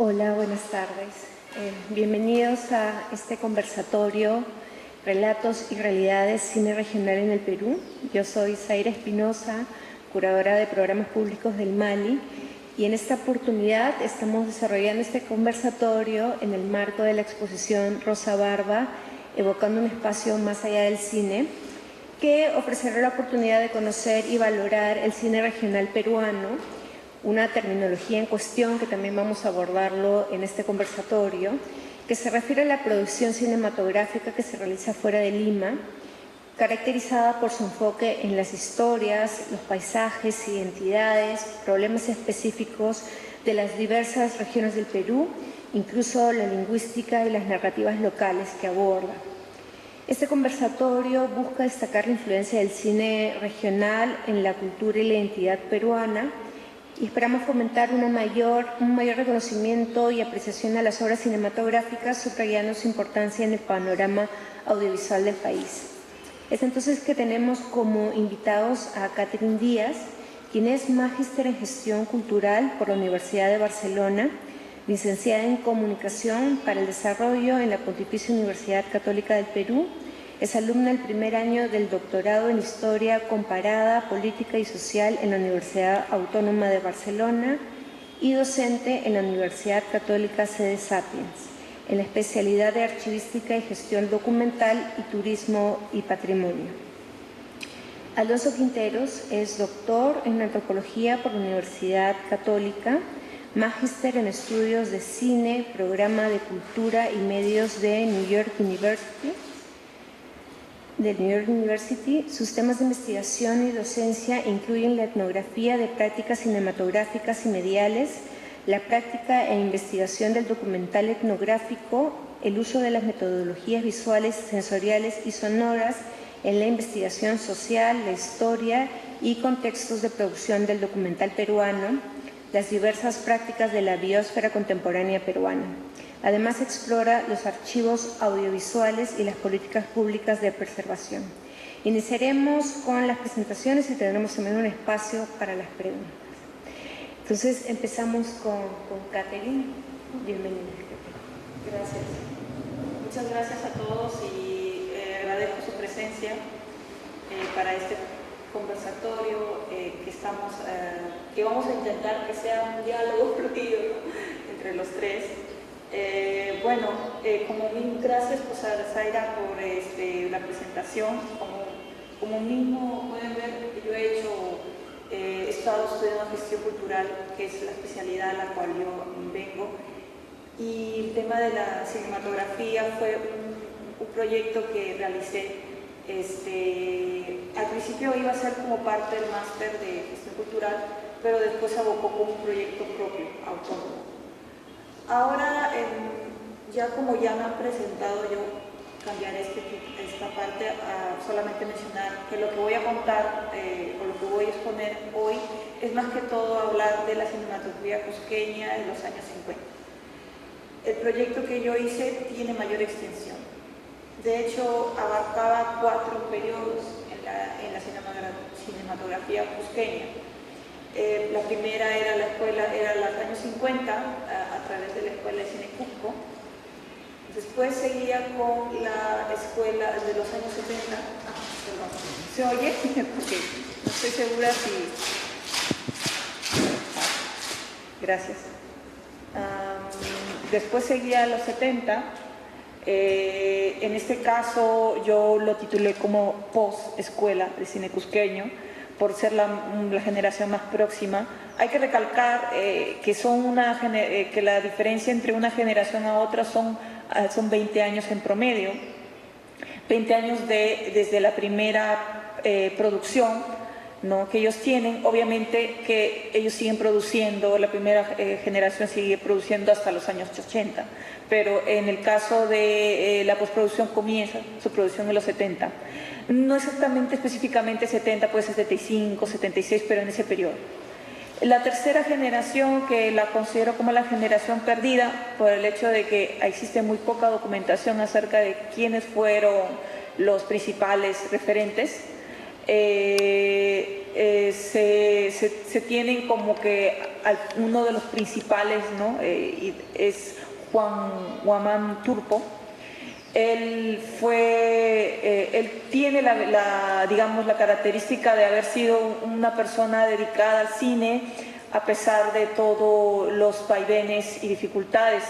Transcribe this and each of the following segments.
Hola, buenas tardes. Bienvenidos a este conversatorio Relatos y Realidades Cine Regional en el Perú. Yo soy Zaira Espinosa, curadora de programas públicos del Mali, y en esta oportunidad estamos desarrollando este conversatorio en el marco de la exposición Rosa Barba, evocando un espacio más allá del cine, que ofrecerá la oportunidad de conocer y valorar el cine regional peruano, una terminología en cuestión que también vamos a abordarlo en este conversatorio, que se refiere a la producción cinematográfica que se realiza fuera de Lima, caracterizada por su enfoque en las historias, los paisajes, identidades, problemas específicos de las diversas regiones del Perú, incluso la lingüística y las narrativas locales que aborda. Este conversatorio busca destacar la influencia del cine regional en la cultura y la identidad peruana, y esperamos fomentar un mayor reconocimiento y apreciación a las obras cinematográficas, subrayando su importancia en el panorama audiovisual del país. Es entonces que tenemos como invitados a Catherine Díaz, quien es magíster en gestión cultural por la Universidad de Barcelona, licenciada en comunicación para el desarrollo en la Pontificia Universidad Católica del Perú. Es alumna del primer año del doctorado en Historia Comparada, Política y Social en la Universidad Autónoma de Barcelona y docente en la Universidad Católica Sede Sapiens, en la especialidad de Archivística y Gestión Documental y Turismo y Patrimonio. Alonso Quinteros es doctor en Antropología por la Universidad Católica, magíster en Estudios de Cine, Programa de Cultura y Medios de New York University. Sus temas de investigación y docencia incluyen la etnografía de prácticas cinematográficas y mediales, la práctica e investigación del documental etnográfico, el uso de las metodologías visuales, sensoriales y sonoras en la investigación social, la historia y contextos de producción del documental peruano, las diversas prácticas de la biosfera contemporánea peruana. Además, explora los archivos audiovisuales y las políticas públicas de preservación. Iniciaremos con las presentaciones y tendremos también un espacio para las preguntas. Entonces, empezamos con Catherine. Bienvenida. Gracias. Muchas gracias a todos y agradezco su presencia para este conversatorio que vamos a intentar que sea un diálogo fluido entre los tres. Gracias pues, a Zaira por la presentación. Como mismo pueden ver, yo he estado estudiando gestión cultural, que es la especialidad a la cual yo vengo, y el tema de la cinematografía fue un proyecto que realicé. Al principio iba a ser como parte del máster de gestión cultural, pero después se abocó como un proyecto propio, autónomo. Ahora, ya como ya me han presentado, yo cambiaré esta parte a solamente mencionar que lo que voy a contar o lo que voy a exponer hoy es más que todo hablar de la cinematografía cusqueña de los años 50. El proyecto que yo hice tiene mayor extensión. De hecho, abarcaba 4 periodos en la cinematografía cusqueña. La primera era los años 50, a través de la Escuela de Cine Cusco. Después seguía con la escuela de los años 70. ¿Se oye? Porque no estoy segura si... Gracias. Después seguía los 70. En este caso yo lo titulé como post-escuela de cine cusqueño, por ser la generación más próxima. Hay que recalcar que la diferencia entre una generación a otra son 20 años en promedio, 20 años desde la primera producción, ¿no?, que ellos tienen. Obviamente que ellos siguen produciendo, la primera generación sigue produciendo hasta los años 80, pero en el caso de la postproducción comienza su producción en los 70. No exactamente, específicamente 70, puede ser 75, 76, pero en ese periodo. La tercera generación, que la considero como la generación perdida, por el hecho de que existe muy poca documentación acerca de quiénes fueron los principales referentes, se tienen como que uno de los principales, ¿no? Es Juan Guamán Turpo. Él tiene digamos, la característica de haber sido una persona dedicada al cine a pesar de todos los vaivenes y dificultades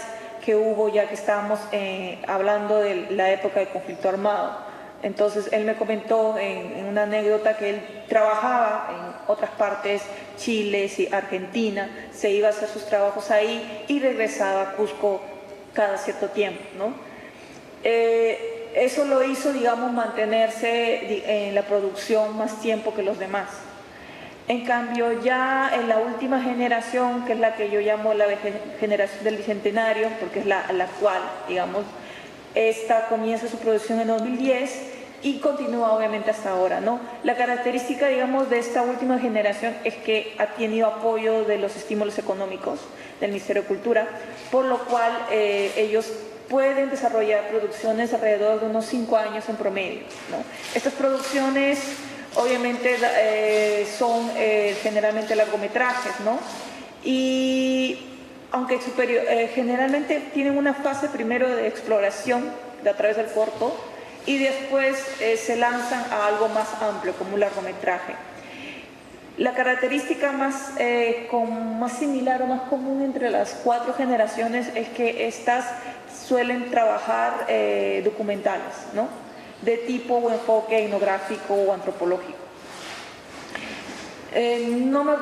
que hubo, ya que estábamos hablando de la época de conflicto armado. Entonces él me comentó en una anécdota que él trabajaba en otras partes, Chile, Argentina, se iba a hacer sus trabajos ahí y regresaba a Cusco cada cierto tiempo, ¿no? Eso lo hizo, digamos, mantenerse en la producción más tiempo que los demás. En cambio, ya en la última generación, que es la que yo llamo la generación del Bicentenario, porque es la actual, digamos, esta comienza su producción en 2010 y continúa obviamente hasta ahora, ¿no? La característica, digamos, de esta última generación es que ha tenido apoyo de los estímulos económicos del Ministerio de Cultura, por lo cual ellos pueden desarrollar producciones alrededor de unos 5 años en promedio, ¿no? Estas producciones obviamente son generalmente largometrajes, ¿no? Y aunque generalmente tienen una fase primero de exploración a través del corto y después se lanzan a algo más amplio como un largometraje. La característica más similar o más común entre las 4 generaciones es que estas suelen trabajar documentales, ¿no? De tipo o enfoque etnográfico o antropológico.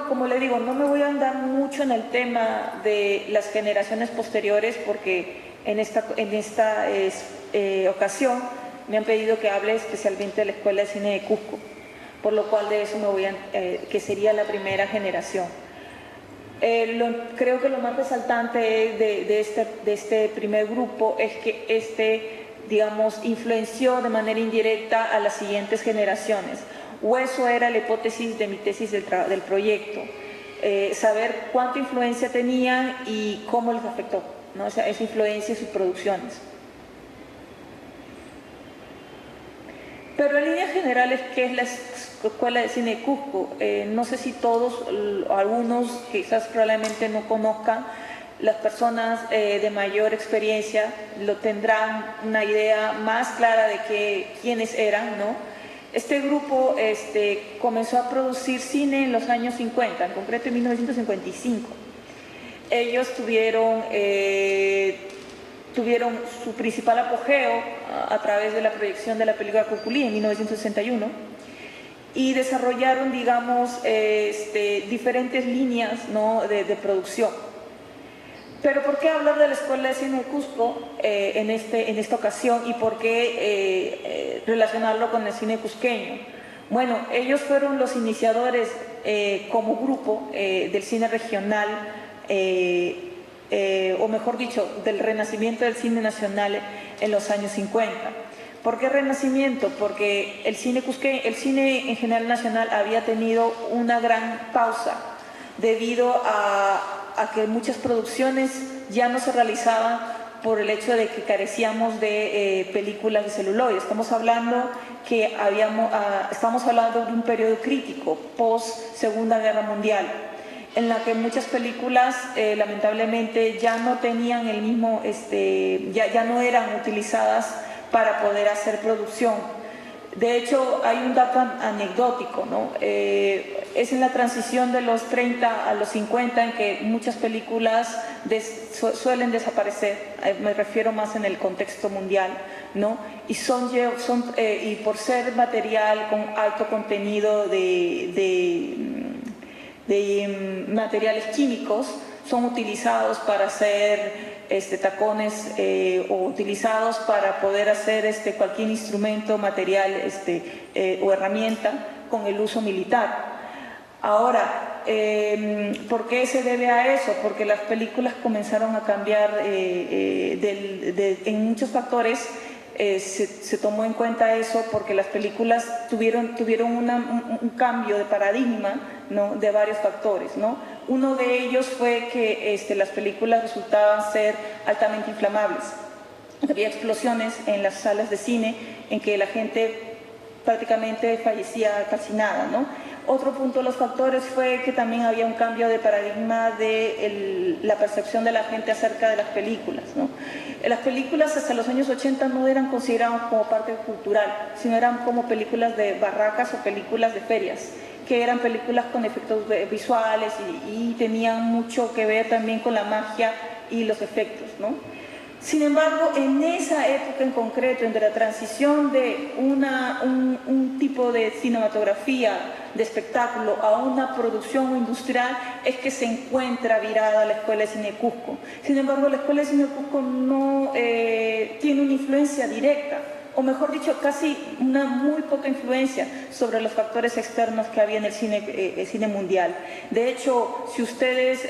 Como le digo, no me voy a andar mucho en el tema de las generaciones posteriores porque en esta ocasión me han pedido que hable especialmente de la Escuela de Cine de Cusco, por lo cual de eso me voy que sería la primera generación. Creo que lo más resaltante de este primer grupo es que digamos, influenció de manera indirecta a las siguientes generaciones. O eso era la hipótesis de mi tesis del proyecto, saber cuánta influencia tenían y cómo les afectó, ¿no? Esa influencia en sus producciones. Pero en líneas generales, ¿qué es la Escuela de Cine de Cusco? No sé si todos, algunos quizás probablemente no conozcan. Las personas de mayor experiencia lo tendrán una idea más clara de quiénes eran, ¿no? Este grupo comenzó a producir cine en los años 50, en concreto en 1955. Ellos tuvieron su principal apogeo a través de la proyección de la película Cuculí en 1961 y desarrollaron, digamos, diferentes líneas, ¿no? de producción. Pero ¿por qué hablar de la Escuela de Cine de Cusco en esta ocasión y por qué relacionarlo con el cine cusqueño? Bueno, ellos fueron los iniciadores como grupo del cine regional, o mejor dicho, del renacimiento del cine nacional en los años 50. ¿Por qué renacimiento? Porque el cine en general nacional había tenido una gran pausa debido a que muchas producciones ya no se realizaban por el hecho de que carecíamos de películas de celuloide. Estamos hablando de un periodo crítico, post Segunda Guerra Mundial, en la que muchas películas lamentablemente ya no tenían el mismo, ya no eran utilizadas para poder hacer producción. De hecho, hay un dato anecdótico, ¿no? Es en la transición de los 30 a los 50 en que muchas películas suelen desaparecer, me refiero más en el contexto mundial, ¿no? Y y por ser material con alto contenido de materiales químicos, son utilizados para hacer tacones o utilizados para poder hacer cualquier instrumento, material o herramienta con el uso militar. Ahora, ¿por qué se debe a eso? Porque las películas comenzaron a cambiar en muchos factores. Se tomó en cuenta eso porque las películas tuvieron un cambio de paradigma, ¿no? De varios factores, ¿no? Uno de ellos fue que las películas resultaban ser altamente inflamables. Había explosiones en las salas de cine en que la gente prácticamente fallecía calcinada, ¿no? Otro punto de los factores fue que también había un cambio de paradigma de la percepción de la gente acerca de las películas, ¿no? Las películas hasta los años 80 no eran consideradas como parte cultural, sino eran como películas de barracas o películas de ferias, que eran películas con efectos visuales y tenían mucho que ver también con la magia y los efectos, ¿no? Sin embargo, en esa época en concreto, entre la transición de un tipo de cinematografía, de espectáculo, a una producción industrial, es que se encuentra virada la Escuela de Cine Cusco. Sin embargo, la Escuela de Cine Cusco no tiene una influencia directa, o mejor dicho, casi una muy poca influencia sobre los factores externos que había en el cine mundial. De hecho, si ustedes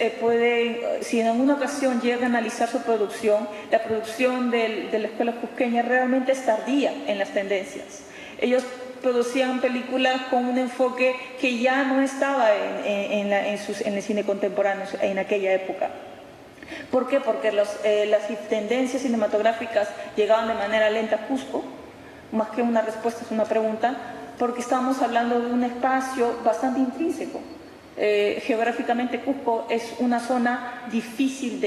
si en alguna ocasión llegan a analizar su producción, la producción de la Escuela Cusqueña realmente es tardía en las tendencias. Ellos producían películas con un enfoque que ya no estaba en el cine contemporáneo en aquella época. ¿Por qué? Porque las tendencias cinematográficas llegaban de manera lenta a Cusco, más que una respuesta es una pregunta, porque estamos hablando de un espacio bastante intrínseco. Geográficamente Cusco es una zona difícil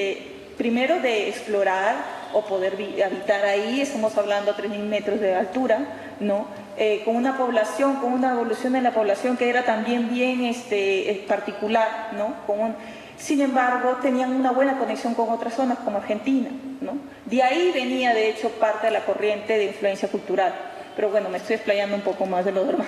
primero de explorar o poder habitar ahí, estamos hablando a 3.000 metros de altura, ¿no? Con una población, con una evolución de la población que era también bien particular, ¿no? Sin embargo, tenían una buena conexión con otras zonas como Argentina, ¿no? De ahí venía, de hecho, parte de la corriente de influencia cultural. Pero bueno, me estoy explayando un poco más de lo normal.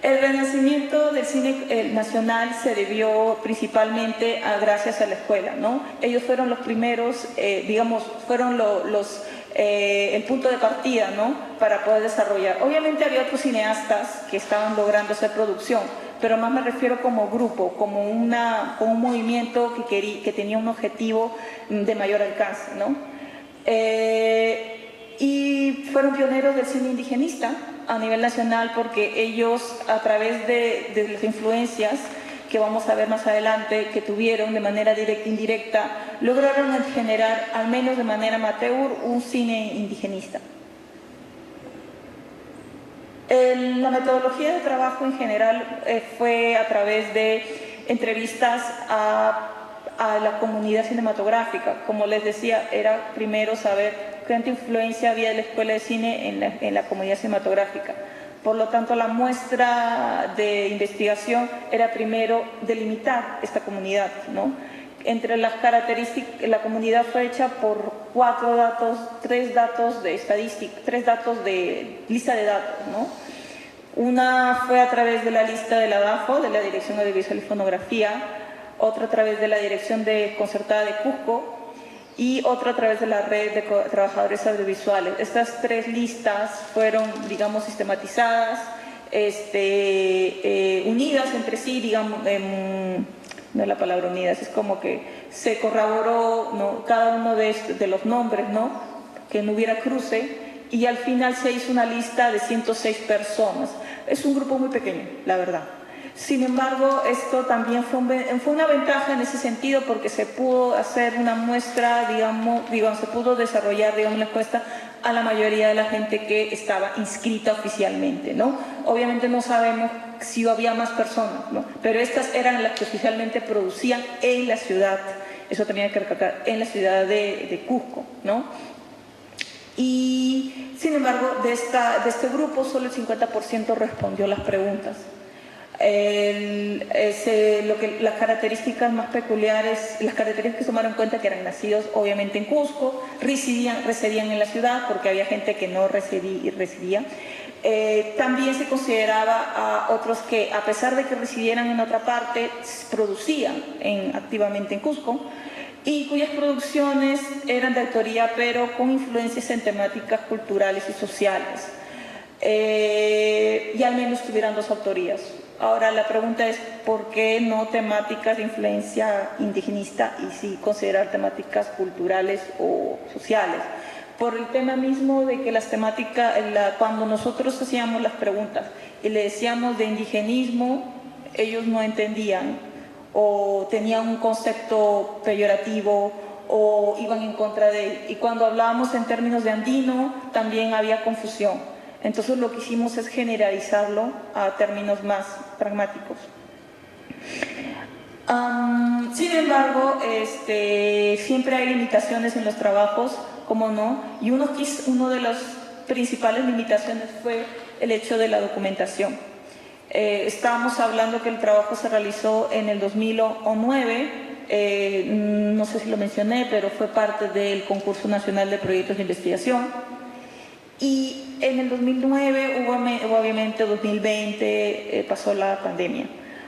El renacimiento del cine nacional se debió principalmente gracias a la escuela, ¿no? Ellos fueron los primeros, digamos, fueron el punto de partida, ¿no? Para poder desarrollar. Obviamente había otros cineastas que estaban logrando hacer producción, pero más me refiero como grupo, como un movimiento que tenía un objetivo de mayor alcance, ¿no? Y fueron pioneros del cine indigenista a nivel nacional porque ellos, a través de las influencias que vamos a ver más adelante, que tuvieron de manera directa e indirecta, lograron generar, al menos de manera amateur, un cine indigenista. La metodología de trabajo en general fue a través de entrevistas a la comunidad cinematográfica. Como les decía, era primero saber cuánta influencia había de la Escuela de Cine en la comunidad cinematográfica. Por lo tanto, la muestra de investigación era primero delimitar esta comunidad, ¿no? Entre las características, la comunidad fue hecha por 3 datos de estadística, 3 datos de lista de datos, ¿no? Una fue a través de la lista de la DAFO, de la Dirección Audiovisual y Fonografía, otra a través de la Dirección Concertada de Cusco y otra a través de la Red de Trabajadores Audiovisuales. Estas 3 listas fueron, digamos, sistematizadas, unidas entre sí, digamos, no es la palabra unidas, es como que se corroboró, ¿no?, cada uno de los nombres, ¿no?, que no hubiera cruce, y al final se hizo una lista de 106 personas. Es un grupo muy pequeño, la verdad. Sin embargo, esto también fue una ventaja en ese sentido porque se pudo hacer una muestra, digamos, se pudo desarrollar, digamos, la encuesta a la mayoría de la gente que estaba inscrita oficialmente, ¿no? Obviamente no sabemos si había más personas, ¿no? Pero estas eran las que oficialmente producían en la ciudad, eso tenía que recalcar, en la ciudad de Cusco, ¿no? Y, sin embargo, de este grupo solo el 50% respondió las preguntas. Las características más peculiares, las características que tomaron en cuenta que eran nacidos obviamente en Cusco, residían en la ciudad porque había gente que no residía. También se consideraba a otros que, a pesar de que residieran en otra parte, producían activamente en Cusco y cuyas producciones eran de autoría pero con influencias en temáticas culturales y sociales. Y al menos tuvieran 2 autorías. Ahora la pregunta es ¿por qué no temáticas de influencia indigenista y sí considerar temáticas culturales o sociales? Por el tema mismo de que las temáticas, cuando nosotros hacíamos las preguntas y le decíamos de indigenismo, ellos no entendían o tenían un concepto peyorativo o iban en contra de él. Y cuando hablábamos en términos de andino, también había confusión. Entonces lo que hicimos es generalizarlo a términos más pragmáticos. Sin embargo, siempre hay limitaciones en los trabajos, como no, y uno de las principales limitaciones fue el hecho de la documentación. Estábamos hablando que el trabajo se realizó en el 2009, no sé si lo mencioné, pero fue parte del Concurso Nacional de Proyectos de Investigación. Y en el 2009, obviamente 2020, pasó la pandemia.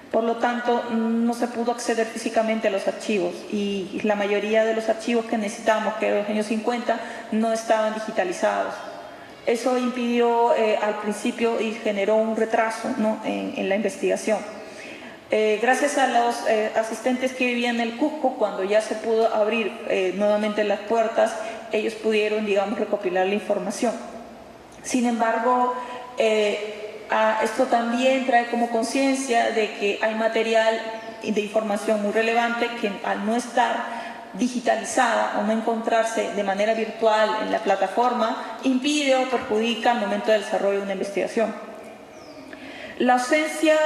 Por lo tanto, no se pudo acceder físicamente a los archivos y la mayoría de los archivos que necesitábamos, que eran los años 50, no estaban digitalizados. Eso impidió al principio y generó un retraso, ¿no?, en la investigación. Gracias a los asistentes que vivían en el Cusco, cuando ya se pudo abrir nuevamente las puertas, ellos pudieron, digamos, recopilar la información. Sin embargo, esto también trae como conciencia de que hay material de información muy relevante que al no estar digitalizada o no encontrarse de manera virtual en la plataforma, impide o perjudica al momento del desarrollo de una investigación. La ausencia,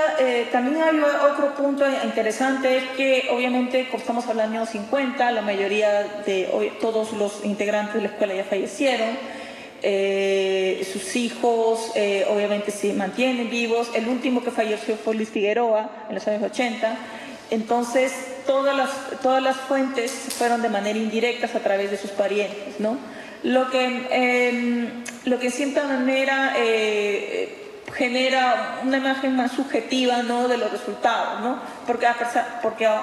también hay otro punto interesante, es que obviamente, como estamos hablando de los años 50, la mayoría de todos los integrantes de la escuela ya fallecieron, sus hijos obviamente se mantienen vivos. El último que falleció fue Luis Figueroa en los años 80. Entonces todas las fuentes fueron de manera indirecta a través de sus parientes, ¿no? Lo que en cierta manera genera una imagen más subjetiva, ¿no?, de los resultados, ¿no? Porque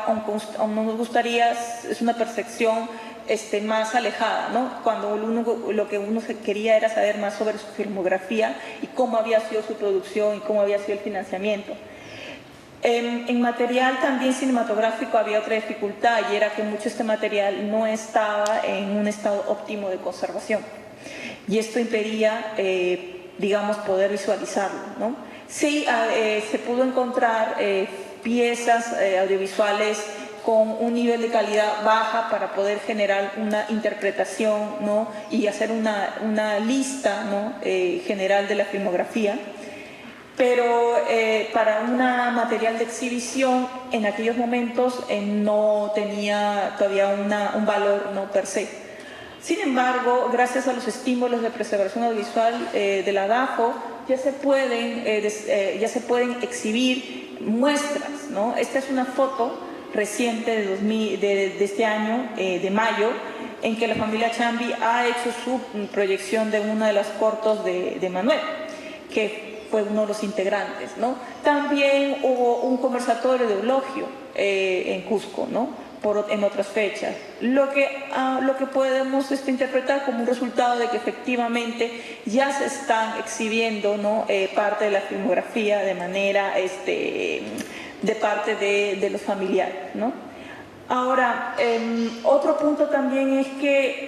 aunque nos gustaría, es una percepción más alejada, ¿no? Cuando lo que uno quería era saber más sobre su filmografía y cómo había sido su producción y cómo había sido el financiamiento. En material también cinematográfico había otra dificultad, y era que mucho de este material no estaba en un estado óptimo de conservación, y esto impedía, digamos, poder visualizarlo, ¿no? Sí, se pudo encontrar piezas audiovisuales con un nivel de calidad baja para poder generar una interpretación, ¿no?, y hacer una lista, ¿no?, general de la filmografía. Pero para un material de exhibición en aquellos momentos no tenía todavía un valor, ¿no?, per se. Sin embargo, gracias a los estímulos de preservación audiovisual de la DAFO, ya se pueden exhibir muestras, ¿no? Esta es una foto reciente de este año, de mayo, en que la familia Chambi ha hecho su proyección de uno de los cortos de Manuel, que fue uno de los integrantes, ¿no? También hubo un conversatorio de eulogio en Cusco, ¿no?, en otras fechas, lo que podemos interpretar como un resultado de que efectivamente ya se están exhibiendo, ¿no?, parte de la filmografía de manera de parte de los familiares, ¿no? Ahora, otro punto también es que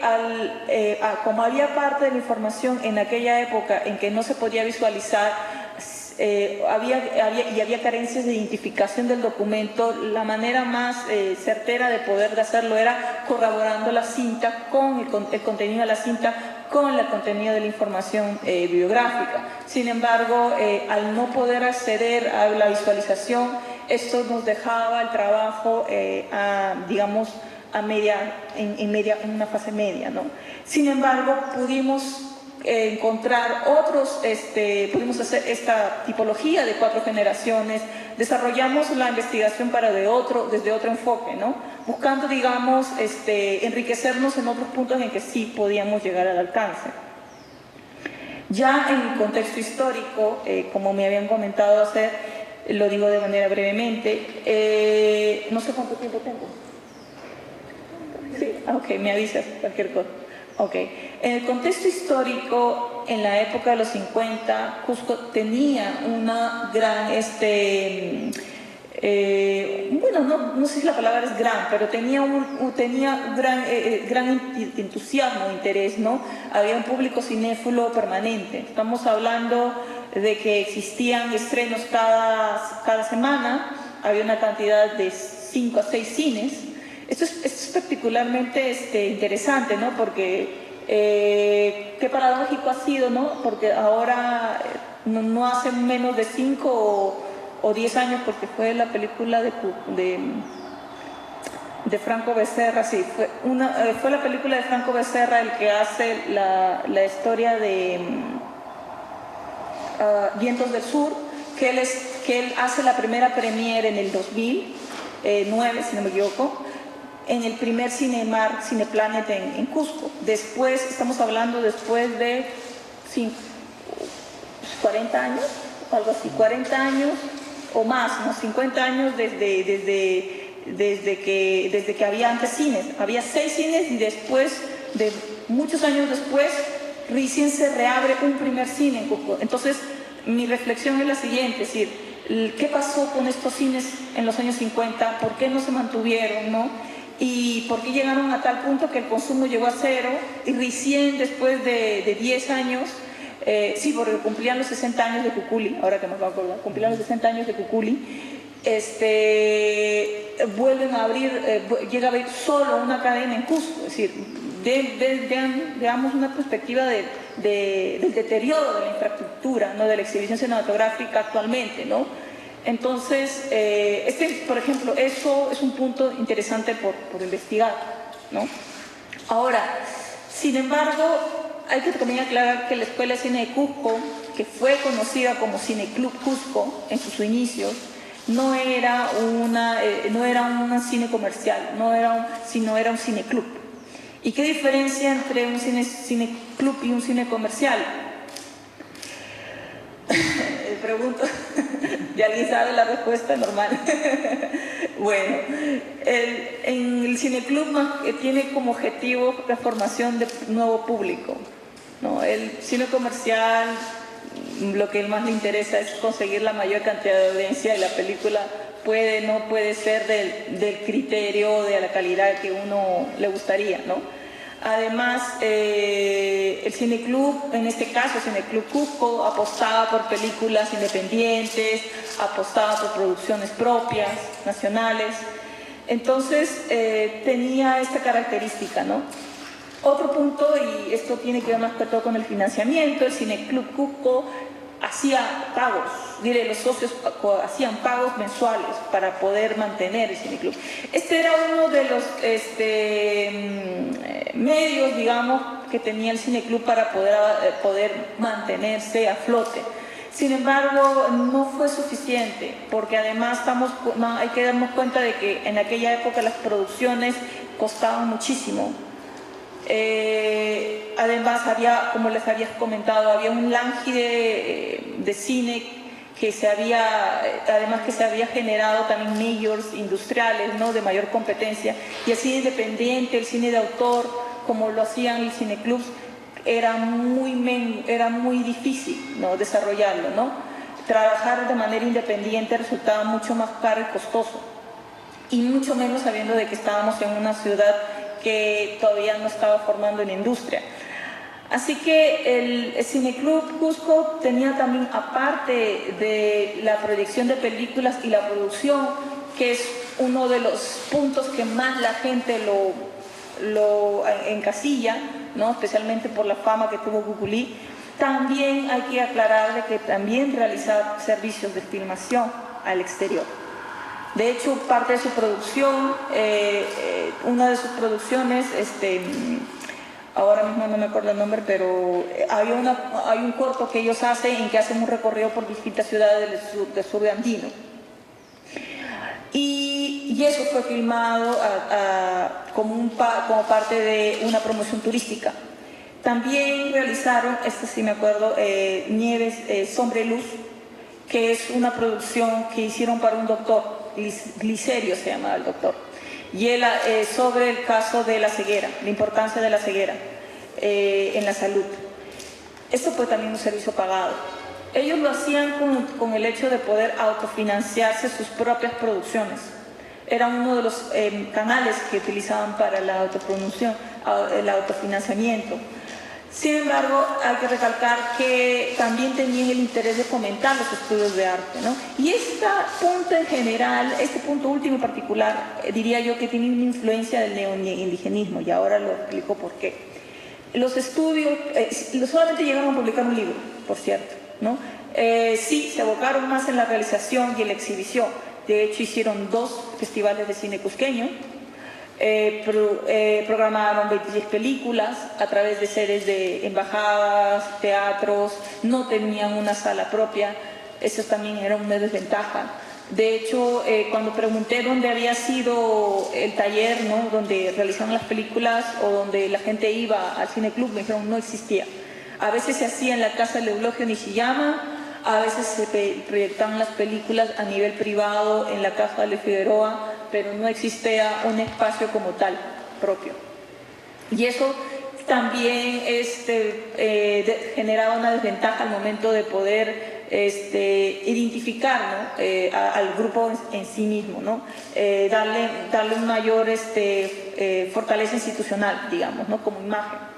como había parte de la información en aquella época en que no se podía visualizar, había carencias de identificación del documento, la manera más certera de poder hacerlo era corroborando la cinta con el contenido de la cinta con el contenido de la información bibliográfica. Sin embargo, al no poder acceder a la visualización, esto nos dejaba el trabajo, digamos, en una fase media, ¿no? Sin embargo, pudimos encontrar pudimos hacer esta tipología de 4 generaciones, desarrollamos la investigación desde otro enfoque, ¿no?, buscando, digamos, enriquecernos en otros puntos en que sí podíamos llegar al alcance. Ya en el contexto histórico, como me habían comentado hacer, lo digo de manera brevemente, no sé cuánto tiempo tengo. Sí, ok, me avisas cualquier cosa. Ok, en el contexto histórico, en la época de los 50, Cusco tenía una gran, bueno, no sé si la palabra es gran, pero tenía gran entusiasmo, interés, ¿no? Había un público cinéfilo permanente. Estamos hablando de que existían estrenos cada semana, había una cantidad de 5 a 6 cines. Esto es particularmente interesante, ¿no? Porque qué paradójico ha sido, ¿no? Porque ahora no hace menos de 5 o 10 años, porque fue la película de Franco Becerra, sí, fue la película de Franco Becerra el que hace la historia de Vientos del Sur, que él hace la primera premiere en el 2009, si no me equivoco, en el primer Cinemark, Cineplanet en Cusco. Después, estamos hablando después de 40 años, algo así, 40 años o más, ¿no? 50 años desde que había antes cines. Había 6 cines y después, de muchos años después, recién se reabre un primer cine en Cusco. Entonces, mi reflexión es la siguiente, es decir, ¿qué pasó con estos cines en los años 50? ¿Por qué no se mantuvieron, no? ¿Y por qué llegaron a tal punto que el consumo llegó a cero? Y recién después de 10 años, sí, porque cumplían los 60 años de Cuculi, ahora que me acabo de acordar, cumplían los 60 años de Cuculi, vuelven a abrir, llega a haber solo una cadena en Cusco, es decir, veamos una perspectiva del deterioro de la infraestructura, ¿no? De la exhibición cinematográfica actualmente, ¿no? Entonces, por ejemplo, eso es un punto interesante por investigar, ¿no? Ahora, sin embargo, hay que también aclarar que la Escuela de Cine de Cusco, que fue conocida como Cineclub Cusco en sus inicios, no era un cine comercial, sino era un cineclub. ¿Y qué diferencia entre un cineclub y un cine comercial? Pregunto, ¿y alguien sabe la respuesta? Normal. Bueno, en el cineclub tiene como objetivo la formación de nuevo público, ¿no? El cine comercial, lo que más le interesa es conseguir la mayor cantidad de audiencia, y la película no puede ser del criterio de la calidad que uno le gustaría, ¿no? Además, el cineclub, en este caso Cineclub Cusco, apostaba por películas independientes, apostaba por producciones propias, nacionales. Entonces, tenía esta característica, ¿no? Otro punto, y esto tiene que ver más que todo con el financiamiento, el Cineclub Cusco hacía pagos, los socios hacían pagos mensuales para poder mantener el cineclub. Este era uno de los medios, digamos, que tenía el cineclub para poder mantenerse a flote. Sin embargo, no fue suficiente, porque además hay que darnos cuenta de que en aquella época las producciones costaban muchísimo. Además, como les había comentado, había un Langi de cine que se había generado también majors industriales, ¿no? De mayor competencia, y el cine independiente, el cine de autor, como lo hacían los cineclubs, era muy difícil, ¿no? Desarrollarlo, ¿no? Trabajar de manera independiente resultaba mucho más caro y costoso, y mucho menos sabiendo de que estábamos en una ciudad que todavía no estaba formando una industria. Así que el Cineclub Cusco tenía también, aparte de la proyección de películas y la producción, que es uno de los puntos que más la gente lo encasilla, ¿no? Especialmente por la fama que tuvo Cuculí, también hay que aclarar de que también realizaba servicios de filmación al exterior. De hecho, parte de su producción, una de sus producciones, ahora mismo no me acuerdo el nombre, pero hay un corto que ellos hacen en que hacen un recorrido por distintas ciudades del sur de Andino. Y eso fue filmado como parte de una promoción turística. También realizaron, sí me acuerdo, Nieves, Sombra y Luz, que es una producción que hicieron para un doctor, Glicerio se llamaba el doctor, y él sobre el caso de la ceguera, la importancia de la ceguera en la salud. Esto fue también un servicio pagado. Ellos lo hacían con el hecho de poder autofinanciarse sus propias producciones. Era uno de los canales que utilizaban para la autoproducción, el autofinanciamiento. Sin embargo, hay que recalcar que también tenían el interés de fomentar los estudios de arte, ¿no? Y este punto en general, este punto último en particular, diría yo que tiene una influencia del neoindigenismo, y ahora lo explico por qué. Los estudios, solamente llegaron a publicar un libro, por cierto, ¿no? Sí, se abocaron más en la realización y en la exhibición. De hecho, hicieron 2 festivales de cine cusqueño, programaron 26 películas a través de sedes de embajadas, teatros, no tenían una sala propia, eso también era una desventaja. De hecho, cuando pregunté dónde había sido el taller, ¿no?, donde realizaban las películas o donde la gente iba al cineclub, me dijeron no existía. A veces se hacía en la casa del Eulogio Nishiyama, a veces se proyectaban las películas a nivel privado en la casa de Figueroa, pero no existía un espacio como tal propio. Y eso también generaba una desventaja al momento de poder identificar, ¿no?, al grupo en sí mismo, ¿no? Darle un mayor fortaleza institucional, digamos, ¿no?, como imagen.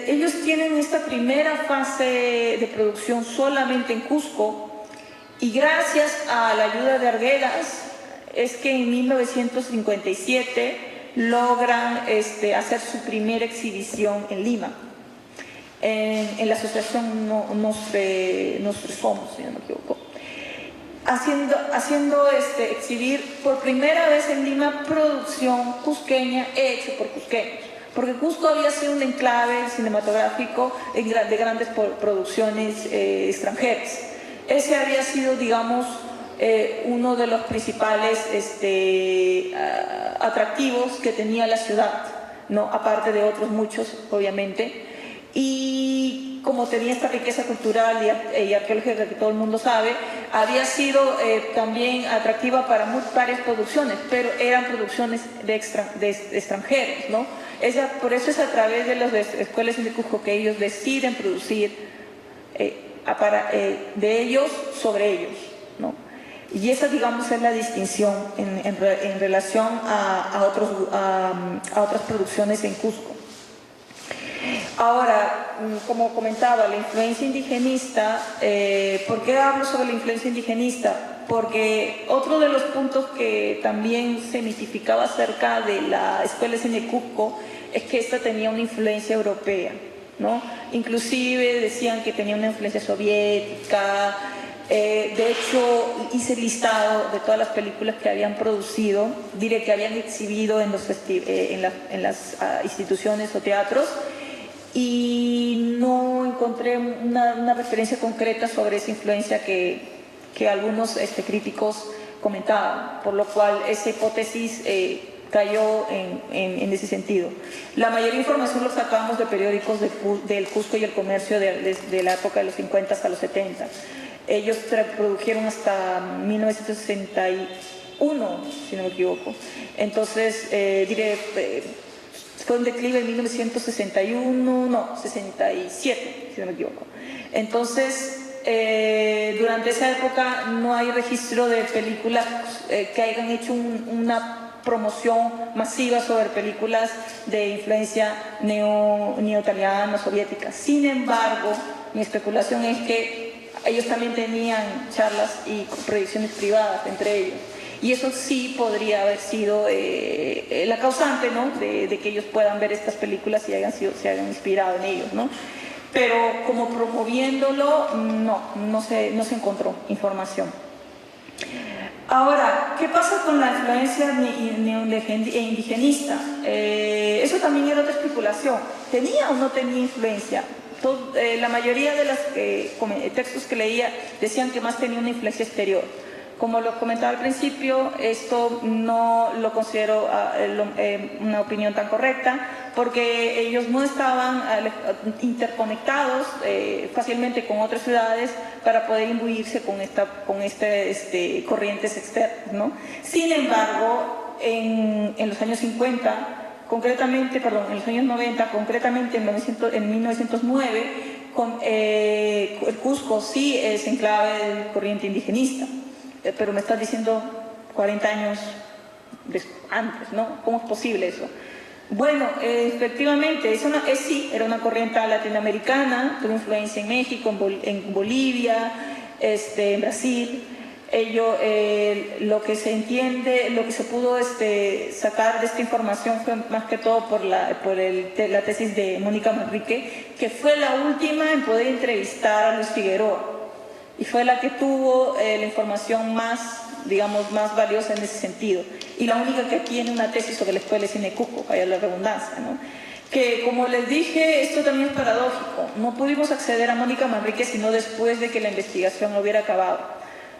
Ellos tienen esta primera fase de producción solamente en Cusco, y gracias a la ayuda de Arguedas es que en 1957 logran hacer su primera exhibición en Lima, en la asociación Nostre Somos, si no me equivoco, exhibir por primera vez en Lima producción cusqueña hecha por cusqueños, porque Cusco había sido un enclave cinematográfico de grandes producciones extranjeras. Ese había sido, digamos, uno de los principales atractivos que tenía la ciudad, ¿no?, aparte de otros muchos, obviamente. Y como tenía esta riqueza cultural y arqueológica que todo el mundo sabe, había sido también atractiva para varias producciones, pero eran producciones de extranjeros, ¿no? Por eso es a través de las escuelas de Cusco que ellos deciden producir de ellos sobre ellos, ¿no? Y esa, digamos, es la distinción en relación a otras producciones en Cusco. Ahora, como comentaba, la influencia indigenista, ¿por qué hablo sobre la influencia indigenista? Porque otro de los puntos que también se mitificaba acerca de la Escuela de Cine Cusco es que esta tenía una influencia europea, ¿no? Inclusive decían que tenía una influencia soviética. De hecho, hice el listado de todas las películas que habían producido, diré que habían exhibido en las instituciones o teatros, y no encontré una referencia concreta sobre esa influencia que algunos críticos comentaban, por lo cual esa hipótesis cayó en ese sentido. La mayoría información lo sacamos de periódicos del Cusco y el Comercio de la época de los 50 hasta los 70. Ellos produjeron hasta 1961, si no me equivoco. Entonces, diré, fue un declive en 67, si no me equivoco. Entonces, durante esa época no hay registro de películas que hayan hecho una promoción masiva sobre películas de influencia neo-italiana, soviética. Sin embargo, mi especulación es que ellos también tenían charlas y proyecciones privadas entre ellos. Y eso sí podría haber sido la causante, ¿no?, de que ellos puedan ver estas películas y se hayan inspirado en ellos, ¿no? Pero como promoviéndolo, no se encontró información. Ahora, ¿qué pasa con la influencia indigenista? Eso también era otra especulación. ¿Tenía o no tenía influencia? La mayoría de los textos que leía decían que más tenía una influencia exterior. Como lo comentaba al principio, esto no lo considero una opinión tan correcta, porque ellos no estaban interconectados fácilmente con otras ciudades para poder imbuirse con corrientes externas, ¿no? Sin embargo, en los años 50, concretamente, en los años 90, concretamente en 1909, el Cusco sí es enclave de corriente indigenista. Pero me estás diciendo 40 años antes, ¿no? ¿Cómo es posible eso? Bueno, efectivamente, sí, era una corriente latinoamericana, tuvo influencia en México, en Bolivia, en Brasil, Lo que se entiende, lo que se pudo sacar de esta información fue más que todo por la tesis de Mónica Manrique, que fue la última en poder entrevistar a Luis Figueroa y fue la que tuvo la información más, digamos, más valiosa en ese sentido, y la única que tiene una tesis sobre la escuela de cine Cusco, vaya la redundancia, ¿no? Que, como les dije, esto también es paradójico. No pudimos acceder a Mónica Manrique sino después de que la investigación hubiera acabado,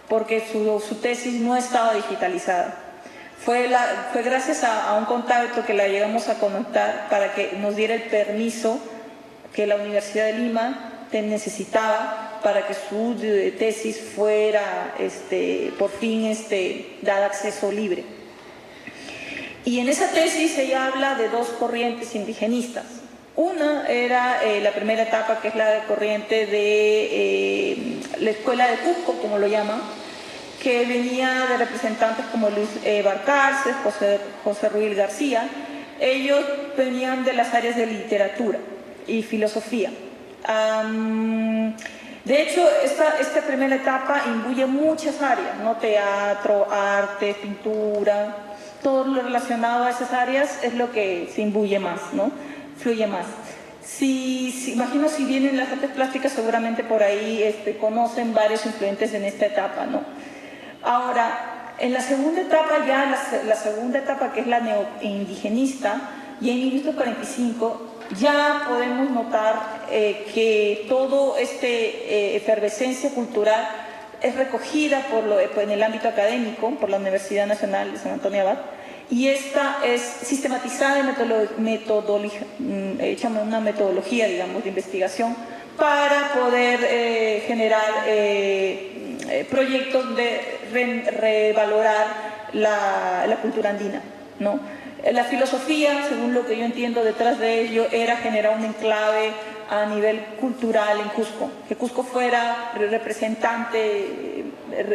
porque su tesis no estaba digitalizada. Fue gracias a un contacto que la llegamos a conectar para que nos diera el permiso que la Universidad de Lima necesitaba para que su tesis fuera por fin dada acceso libre. Y en esa tesis ella habla de dos corrientes indigenistas. Una era la primera etapa, que es la corriente de la escuela de Cusco, como lo llaman, que venía de representantes como Luis Barcarces, José Ruiz García. Ellos venían de las áreas de literatura y filosofía. De hecho, esta primera etapa imbuye muchas áreas, ¿no? Teatro, arte, pintura, todo lo relacionado a esas áreas es lo que se imbuye más, ¿no? Fluye más. Imagino, si vienen las artes plásticas, seguramente por ahí conocen varios influentes en esta etapa, ¿no? Ahora, en la segunda etapa, la segunda etapa, que es la neoindigenista, y en 1945 ya podemos notar que todo efervescencia cultural es recogida en el ámbito académico por la Universidad Nacional de San Antonio Abad, y esta es sistematizada en una metodología, digamos, de investigación para poder generar proyectos de revalorar la cultura andina, ¿no? La filosofía, según lo que yo entiendo detrás de ello, era generar un enclave a nivel cultural en Cusco, que Cusco fuera representante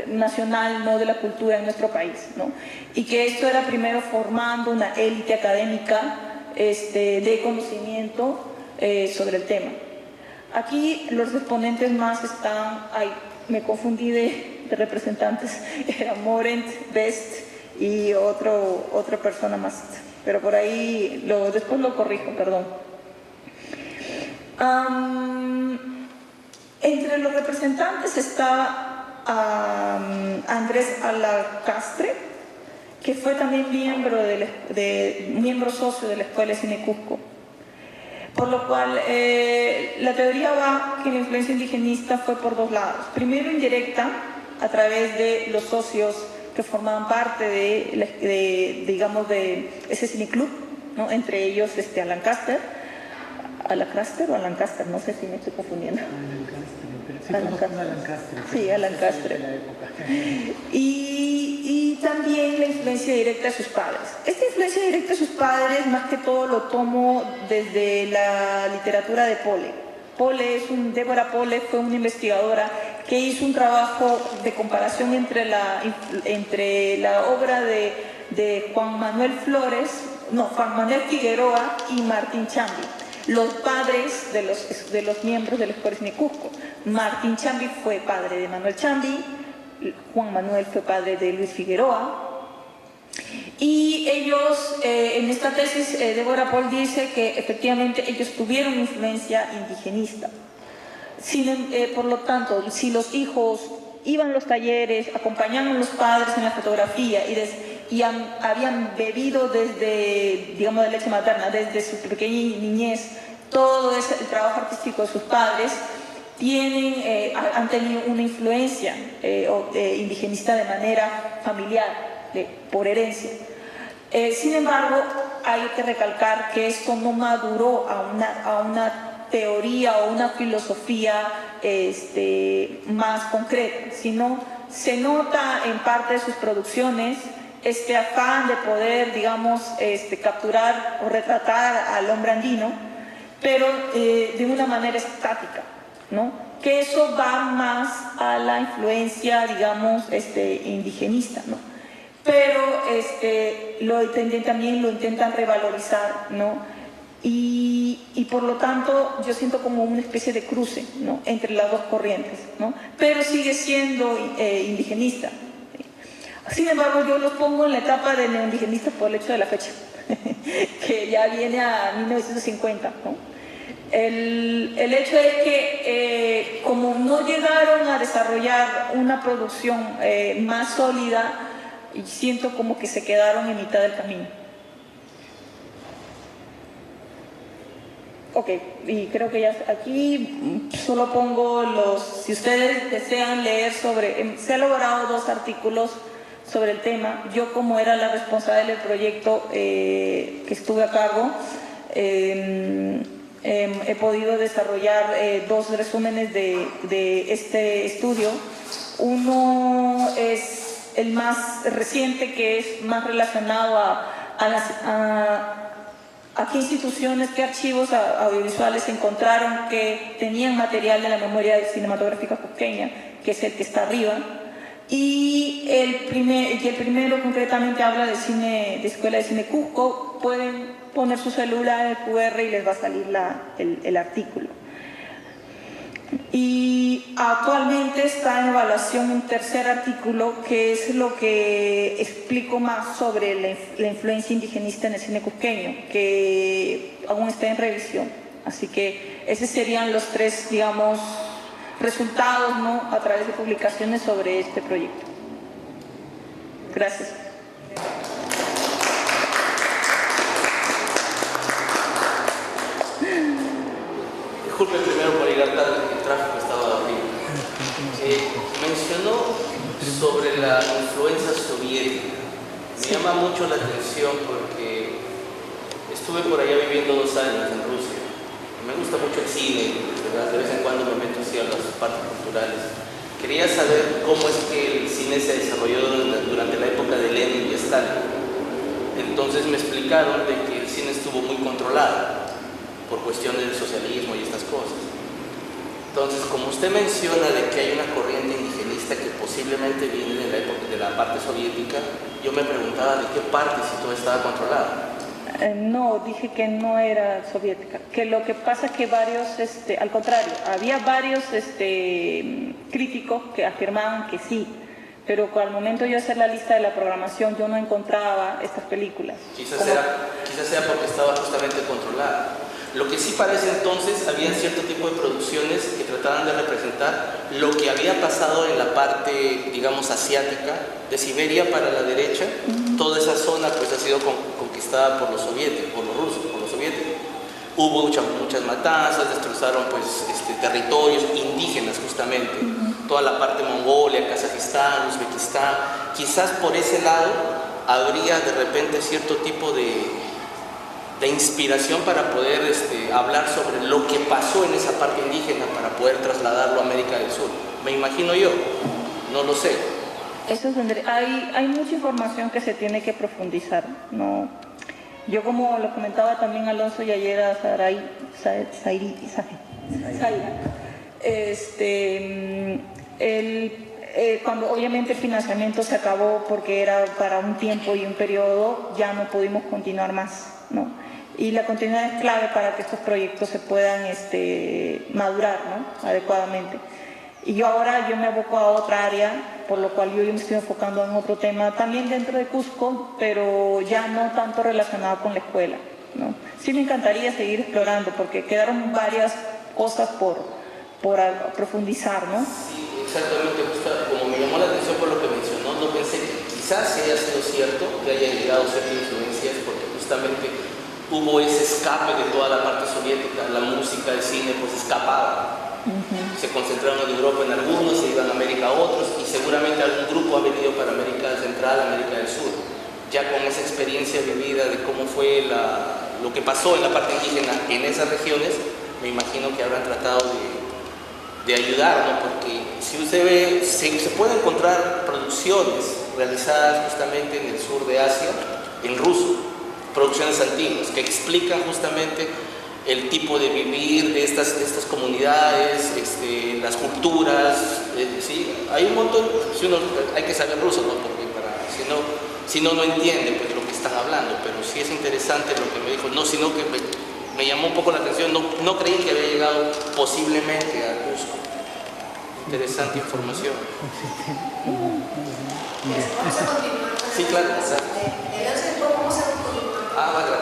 nacional, ¿no?, de la cultura en nuestro país, ¿no? Y que esto era primero formando una élite académica de conocimiento sobre el tema. Aquí los exponentes más están, me confundí de representantes, era Morent, Best y otra persona más, pero por ahí después lo corrijo, perdón. Entre los representantes está Andrés Alacastre, que fue también miembro socio de la Escuela de Cine Cusco. Por lo cual, la teoría va que la influencia indigenista fue por dos lados. Primero, indirecta, a través de los socios que formaban parte digamos, de ese cineclub, ¿no? Entre ellos Alacastre, no sé si me estoy confundiendo. Sí, Alacastre. Y también la influencia directa de sus padres. Esta influencia directa de sus padres, más que todo, lo tomo desde la literatura de Pole. Débora Pole fue una investigadora que hizo un trabajo de comparación entre la obra de Juan Manuel Figueroa y Martín Chambi, los padres de los miembros de la Escuela de Cine Cusco. Martín Chambi fue padre de Manuel Chambi, Juan Manuel fue padre de Luis Figueroa, y ellos, en esta tesis, Débora Pole dice que efectivamente ellos tuvieron influencia indigenista. Por lo tanto, si los hijos iban a los talleres, acompañaban a los padres en la fotografía y habían bebido desde, digamos, de leche materna, desde su pequeña niñez, todo ese trabajo artístico de sus padres, han tenido una influencia indigenista de manera familiar, por herencia. Sin embargo, hay que recalcar que esto no maduró a una teoría o una filosofía más concreta, sino se nota en parte de sus producciones este afán de poder, digamos, capturar o retratar al hombre andino, pero de una manera estática, ¿no? Que eso va más a la influencia, digamos, indigenista, ¿no? Pero también lo intentan revalorizar, ¿no? Y por lo tanto yo siento como una especie de cruce, ¿no?, entre las dos corrientes, ¿no? Pero sigue siendo indigenista. Sin embargo, yo los pongo en la etapa de neoindigenistas por el hecho de la fecha, que ya viene a 1950, ¿no? El hecho es que como no llegaron a desarrollar una producción más sólida, siento como que se quedaron en mitad del camino. Ok, y creo que ya aquí solo pongo si ustedes desean leer sobre, se han elaborado 2 artículos sobre el tema. Yo, como era la responsable del proyecto que estuve a cargo, he podido desarrollar 2 resúmenes de este estudio. Uno es el más reciente, que es más relacionado a qué instituciones, qué archivos audiovisuales encontraron que tenían material de la memoria cinematográfica cusqueña, que es el que está arriba. Y el primero concretamente habla de cine, de Escuela de Cine Cusco. Pueden poner su celular en el QR y les va a salir el artículo. Y actualmente está en evaluación un tercer artículo, que es lo que explico más sobre la influencia indigenista en el cine cusqueño, que aún está en revisión. Así que esos serían los 3, digamos, resultados, ¿no?, a través de publicaciones sobre este proyecto. Gracias. Disculpe primero por llegar tarde, el tráfico estaba arriba. Mencionó sobre la influencia soviética. Me llama mucho la atención porque estuve por allá viviendo 2 años en Rusia. Me gusta mucho el cine, ¿verdad? De vez en cuando me meto así a las partes culturales. Quería saber cómo es que el cine se desarrolló durante la época de Lenin y Stalin. Entonces me explicaron de que el cine estuvo muy controlado por cuestiones del socialismo y estas cosas. Entonces, como usted menciona de que hay una corriente indigenista que posiblemente viene de la época de la parte soviética, yo me preguntaba de qué parte, si todo estaba controlado. No, dije que no era soviética, que lo que pasa es que varios, al contrario, había varios críticos que afirmaban que sí, pero al momento yo hacer la lista de la programación yo no encontraba estas películas. Quizás sea porque estaba justamente controlada. Lo que sí parece entonces, había cierto tipo de producciones que trataban de representar lo que había pasado en la parte, digamos, asiática, de Siberia para la derecha. Toda esa zona pues ha sido conquistada por los soviéticos, por los rusos, por los soviéticos. Hubo muchas matanzas, destrozaron pues territorios indígenas justamente, toda la parte Mongolia, Kazajistán, Uzbekistán. Quizás por ese lado habría de repente cierto tipo de inspiración para poder hablar sobre lo que pasó en esa parte indígena para poder trasladarlo a América del Sur. Me imagino yo, no lo sé. Eso es donde hay mucha información que se tiene que profundizar, ¿no? Yo, como lo comentaba también Alonso y ayer a Zaira, cuando obviamente el financiamiento se acabó porque era para un tiempo y un periodo, ya no pudimos continuar más, ¿no? Y la continuidad es clave para que estos proyectos se puedan madurar, ¿no?, adecuadamente. Y yo ahora me aboco a otra área, por lo cual yo me estoy enfocando en otro tema, también dentro de Cusco, pero ya no tanto relacionado con la escuela, ¿no? Sí me encantaría seguir explorando, porque quedaron varias cosas por profundizar, ¿no? Sí, exactamente. Como me llamó la atención por lo que mencionó, no pensé que quizás haya sido cierto que haya llegado ciertas influencias, porque justamente hubo ese escape de toda la parte soviética, la música, el cine, pues escapaba. Se concentraron en Europa en algunos, se iban a América a otros, y seguramente algún grupo ha venido para América Central, América del Sur. Ya con esa experiencia vivida de cómo fue lo que pasó en la parte indígena en esas regiones, me imagino que habrán tratado de ayudar, ¿no? Porque si usted ve, se pueden encontrar producciones realizadas justamente en el sur de Asia, en ruso, producciones antiguas, que explican justamente el tipo de vivir de estas comunidades, las culturas, ¿sí? Hay un montón, hay que saber ruso, ¿no? Porque si no entiende pues, lo que están hablando, pero sí es interesante lo que me dijo, no, sino que me llamó un poco la atención, no creí que había llegado posiblemente a Cusco. Interesante información. Vamos a continuar. Sí, claro. Vamos a continuar. Vale.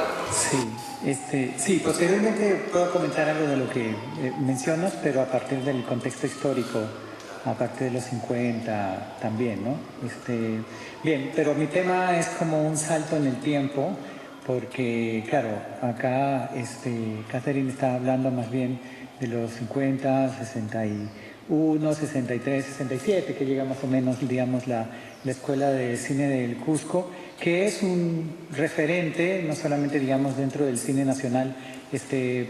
Sí, posteriormente puedo comentar algo de lo que mencionas, pero a partir del contexto histórico, a partir de los 50 también, ¿no? Bien, pero mi tema es como un salto en el tiempo, porque, claro, acá Catherine está hablando más bien de los 50, 61, 63, 67, que llega más o menos, digamos, la Escuela de Cine del Cusco, que es un referente, no solamente, digamos, dentro del cine nacional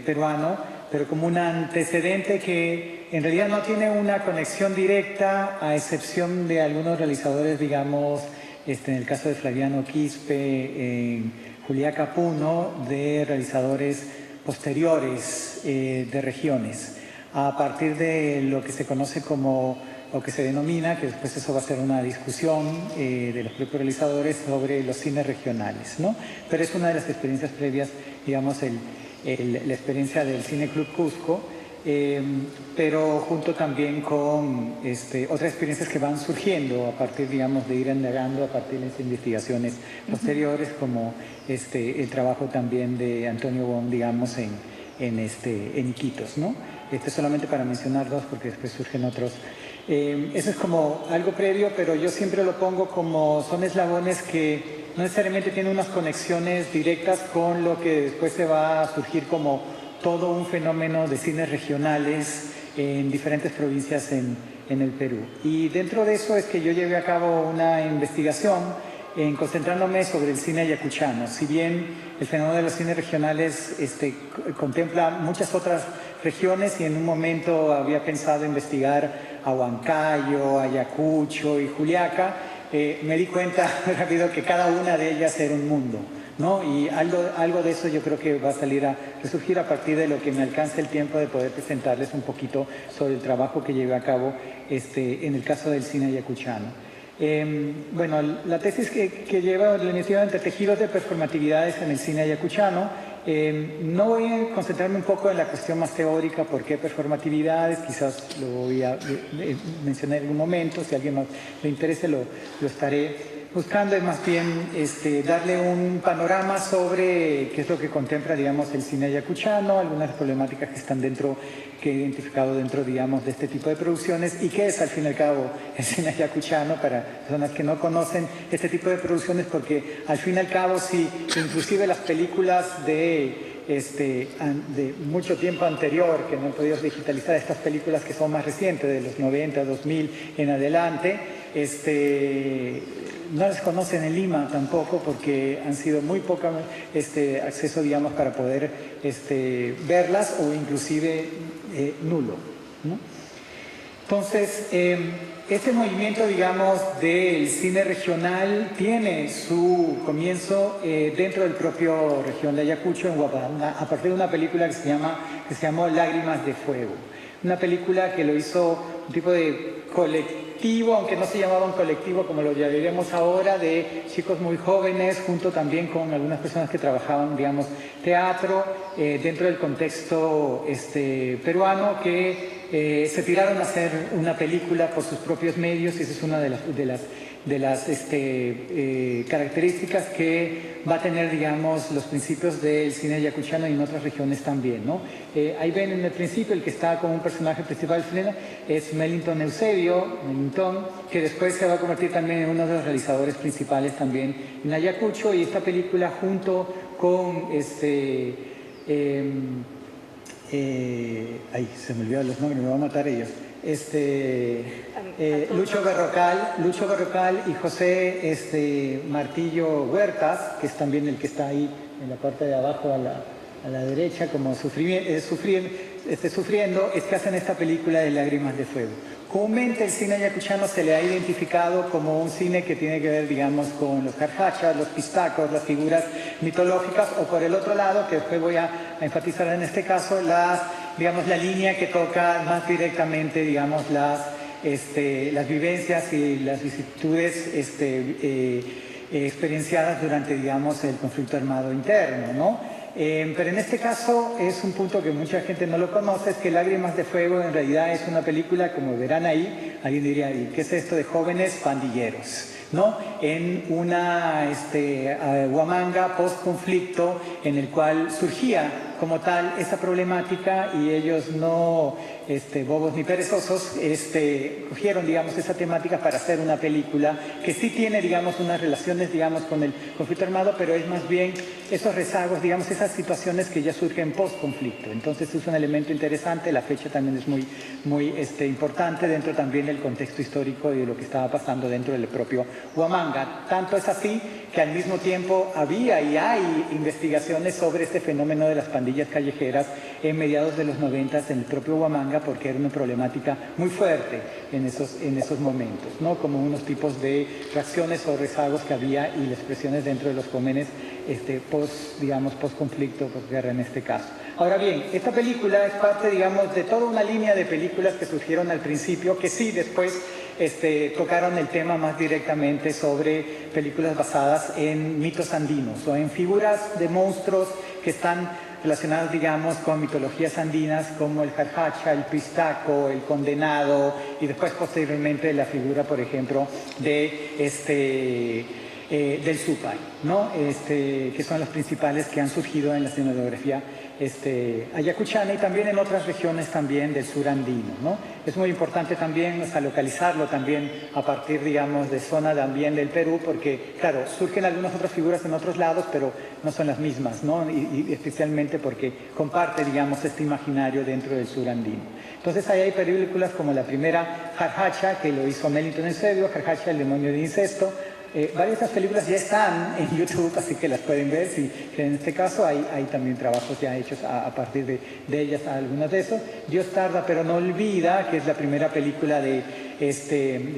peruano, pero como un antecedente que en realidad no tiene una conexión directa, a excepción de algunos realizadores, digamos, en el caso de Flaviano Quispe, Juliaca Puno, de realizadores posteriores de regiones, a partir de lo que se conoce como, o que se denomina, que después eso va a ser una discusión de los propios realizadores sobre los cines regionales, ¿no? Pero es una de las experiencias previas, digamos, la experiencia del Cine Club Cusco, pero junto también con otras experiencias que van surgiendo a partir, digamos, de ir indagando a partir de las investigaciones posteriores, como el trabajo también de Antonio Wong, digamos, en Iquitos, ¿no? Solamente para mencionar dos, porque después surgen otros. Eso es como algo previo, pero yo siempre lo pongo como son eslabones que no necesariamente tienen unas conexiones directas con lo que después se va a surgir como todo un fenómeno de cines regionales en diferentes provincias en el Perú. Y dentro de eso es que yo llevé a cabo una investigación concentrándome sobre el cine ayacuchano. Si bien el fenómeno de los cines regionales contempla muchas otras regiones, y en un momento había pensado investigar a Huancayo, Ayacucho y Juliaca, me di cuenta rápido que cada una de ellas era un mundo, ¿no? Y algo de eso yo creo que va a salir a resurgir a partir de lo que me alcance el tiempo de poder presentarles un poquito sobre el trabajo que llevé a cabo en el caso del cine ayacuchano. Bueno, la tesis que lleva la iniciativa entre tejidos de performatividades en el cine ayacuchano, no voy a concentrarme un poco en la cuestión más teórica, por qué performatividades, quizás lo voy a mencionar en algún momento, si a alguien más le interese lo estaré buscando, es más bien darle un panorama sobre qué es lo que contempla, digamos, el cine ayacuchano, algunas problemáticas que están dentro, que he identificado dentro, digamos, de este tipo de producciones, y qué es, al fin y al cabo, el cine ayacuchano para personas que no conocen este tipo de producciones, porque al fin y al cabo, sí, inclusive las películas de mucho tiempo anterior, que no han podido digitalizar, estas películas que son más recientes, de los 90, 2000 en adelante, no las conocen en Lima tampoco, porque han sido muy poco acceso, digamos, para poder verlas, o inclusive nulo, ¿no? Entonces, este movimiento, digamos, del cine regional tiene su comienzo dentro del propio región de Ayacucho, en Huapadán, a partir de una película que se llamó Lágrimas de Fuego. Una película que lo hizo un tipo de colectivo, aunque no se llamaba un colectivo como lo llamaremos ahora, de chicos muy jóvenes, junto también con algunas personas que trabajaban, digamos, teatro, dentro del contexto peruano, que se tiraron a hacer una película por sus propios medios, y esa es una de las características que va a tener, digamos, los principios del cine ayacuchano y en otras regiones también, ¿no? Ahí ven en el principio, el que está como un personaje principal es Mellington Eusebio, que después se va a convertir también en uno de los realizadores principales también en Ayacucho, y esta película junto con ay, se me olvidaron los nombres, me van a matar ellos. Lucho Berrocal y José Martillo Huertas, que es también el que está ahí en la parte de abajo a la derecha, como sufriendo, es que hacen esta película de Lágrimas de Fuego. Comúnmente el cine ayacuchano se le ha identificado como un cine que tiene que ver, digamos, con los carjachas, los pistacos, las figuras mitológicas, o por el otro lado, que después voy a enfatizar en este caso, digamos, la línea que toca más directamente, digamos, las vivencias y las vicisitudes experienciadas durante, digamos, el conflicto armado interno, ¿no? Pero en este caso es un punto que mucha gente no lo conoce, es que Lágrimas de Fuego en realidad es una película, como verán ahí, alguien diría, ¿y qué es esto de jóvenes pandilleros? ¿No? En una Huamanga post-conflicto en el cual surgía como tal esa problemática y ellos no, bobos ni perezosos, cogieron, digamos, esa temática para hacer una película que sí tiene, digamos, unas relaciones, digamos, con el conflicto armado, pero es más bien esos rezagos, digamos, esas situaciones que ya surgen post-conflicto. Entonces es un elemento interesante, la fecha también es muy importante dentro también del contexto histórico y de lo que estaba pasando dentro del propio Huamanga. Tanto es así que al mismo tiempo había y hay investigaciones sobre este fenómeno de las pandillas callejeras en mediados de los 90 en el propio Huamanga, porque era una problemática muy fuerte en esos momentos, ¿no? Como unos tipos de reacciones o rezagos que había y las expresiones dentro de los jóvenes post-conflicto, posguerra en este caso. Ahora bien, esta película es parte, digamos, de toda una línea de películas que surgieron al principio, que sí después tocaron el tema más directamente sobre películas basadas en mitos andinos o en figuras de monstruos que están relacionadas, digamos, con mitologías andinas como el jarjacha, el pistaco, el condenado y después posteriormente la figura, por ejemplo, de del Supay, ¿no? Que son los principales que han surgido en la escenografía ayacuchana y también en otras regiones también del sur andino, ¿no? Es muy importante también, o sea, localizarlo también a partir, digamos, de zona también del Perú, porque, claro, surgen algunas otras figuras en otros lados, pero no son las mismas, ¿no? Y especialmente porque comparte, digamos, este imaginario dentro del sur andino. Entonces ahí hay películas como la primera, Jarjacha, que lo hizo Mellington Eusebio, Jarjacha, el demonio de incesto. Varias de estas películas ya están en YouTube, así que las pueden ver. Sí, en este caso hay también trabajos ya hechos a partir de ellas, algunas de esos. Dios tarda pero no olvida, que es la primera película de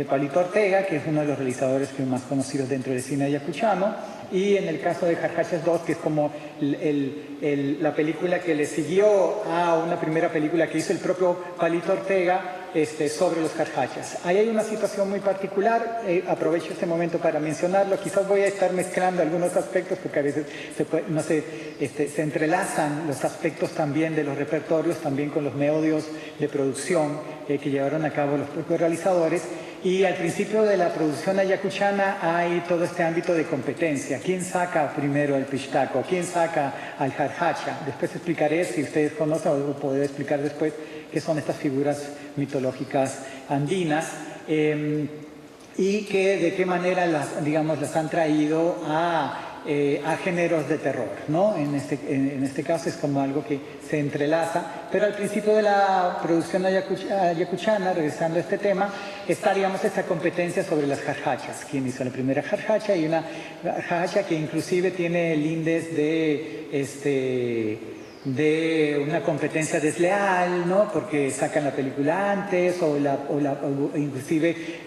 Pablito Ortega, que es uno de los realizadores más conocidos dentro del cine ayacuchano. Y en el caso de Jarjachas 2, que es como la película que le siguió a una primera película que hizo el propio Pablito Ortega, sobre los jarjachas. Ahí hay una situación muy particular, aprovecho este momento para mencionarlo, quizás voy a estar mezclando algunos aspectos porque a veces se entrelazan los aspectos también de los repertorios, también con los medios de producción que llevaron a cabo los propios realizadores. Y al principio de la producción ayacuchana hay todo este ámbito de competencia. ¿Quién saca primero el pistaco? ¿Quién saca al jarjacha? Después explicaré, si ustedes conocen, o podré explicar después, qué son estas figuras mitológicas andinas y que de qué manera las han traído a géneros de terror, ¿no? En este caso es como algo que se entrelaza, pero al principio de la producción ayacuchana, regresando a este tema, está, digamos, esta competencia sobre las jarjachas. ¿Quién hizo la primera jarjacha? Y una jarjacha que inclusive tiene lindes de una competencia desleal, ¿no? Porque sacan la película antes o inclusive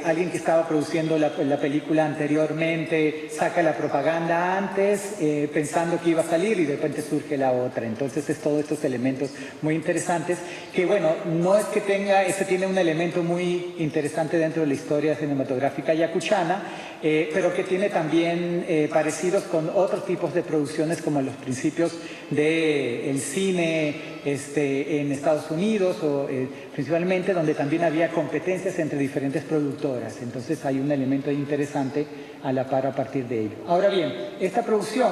alguien que estaba produciendo la película anteriormente saca la propaganda antes pensando que iba a salir y de repente surge la otra. Entonces es todos estos elementos muy interesantes que, bueno, no es que tiene un elemento muy interesante dentro de la historia cinematográfica ayacuchana, pero que tiene también parecidos con otros tipos de producciones como los principios del cine en Estados Unidos o principalmente donde también había competencias entre diferentes productoras. Entonces hay un elemento interesante a la par a partir de ello. Ahora bien, esta producción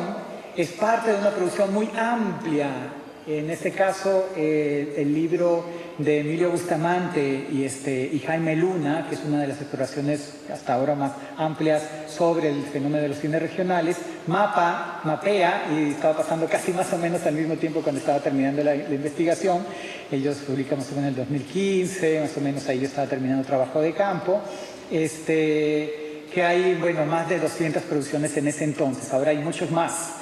es parte de una producción muy amplia. En este caso, el libro de Emilio Bustamante y Jaime Luna, que es una de las exploraciones hasta ahora más amplias sobre el fenómeno de los cines regionales, mapea, y estaba pasando casi más o menos al mismo tiempo cuando estaba terminando la investigación. Ellos publican más o menos en el 2015, más o menos ahí yo estaba terminando trabajo de campo. Que hay, bueno, más de 200 producciones en ese entonces. Ahora hay muchos más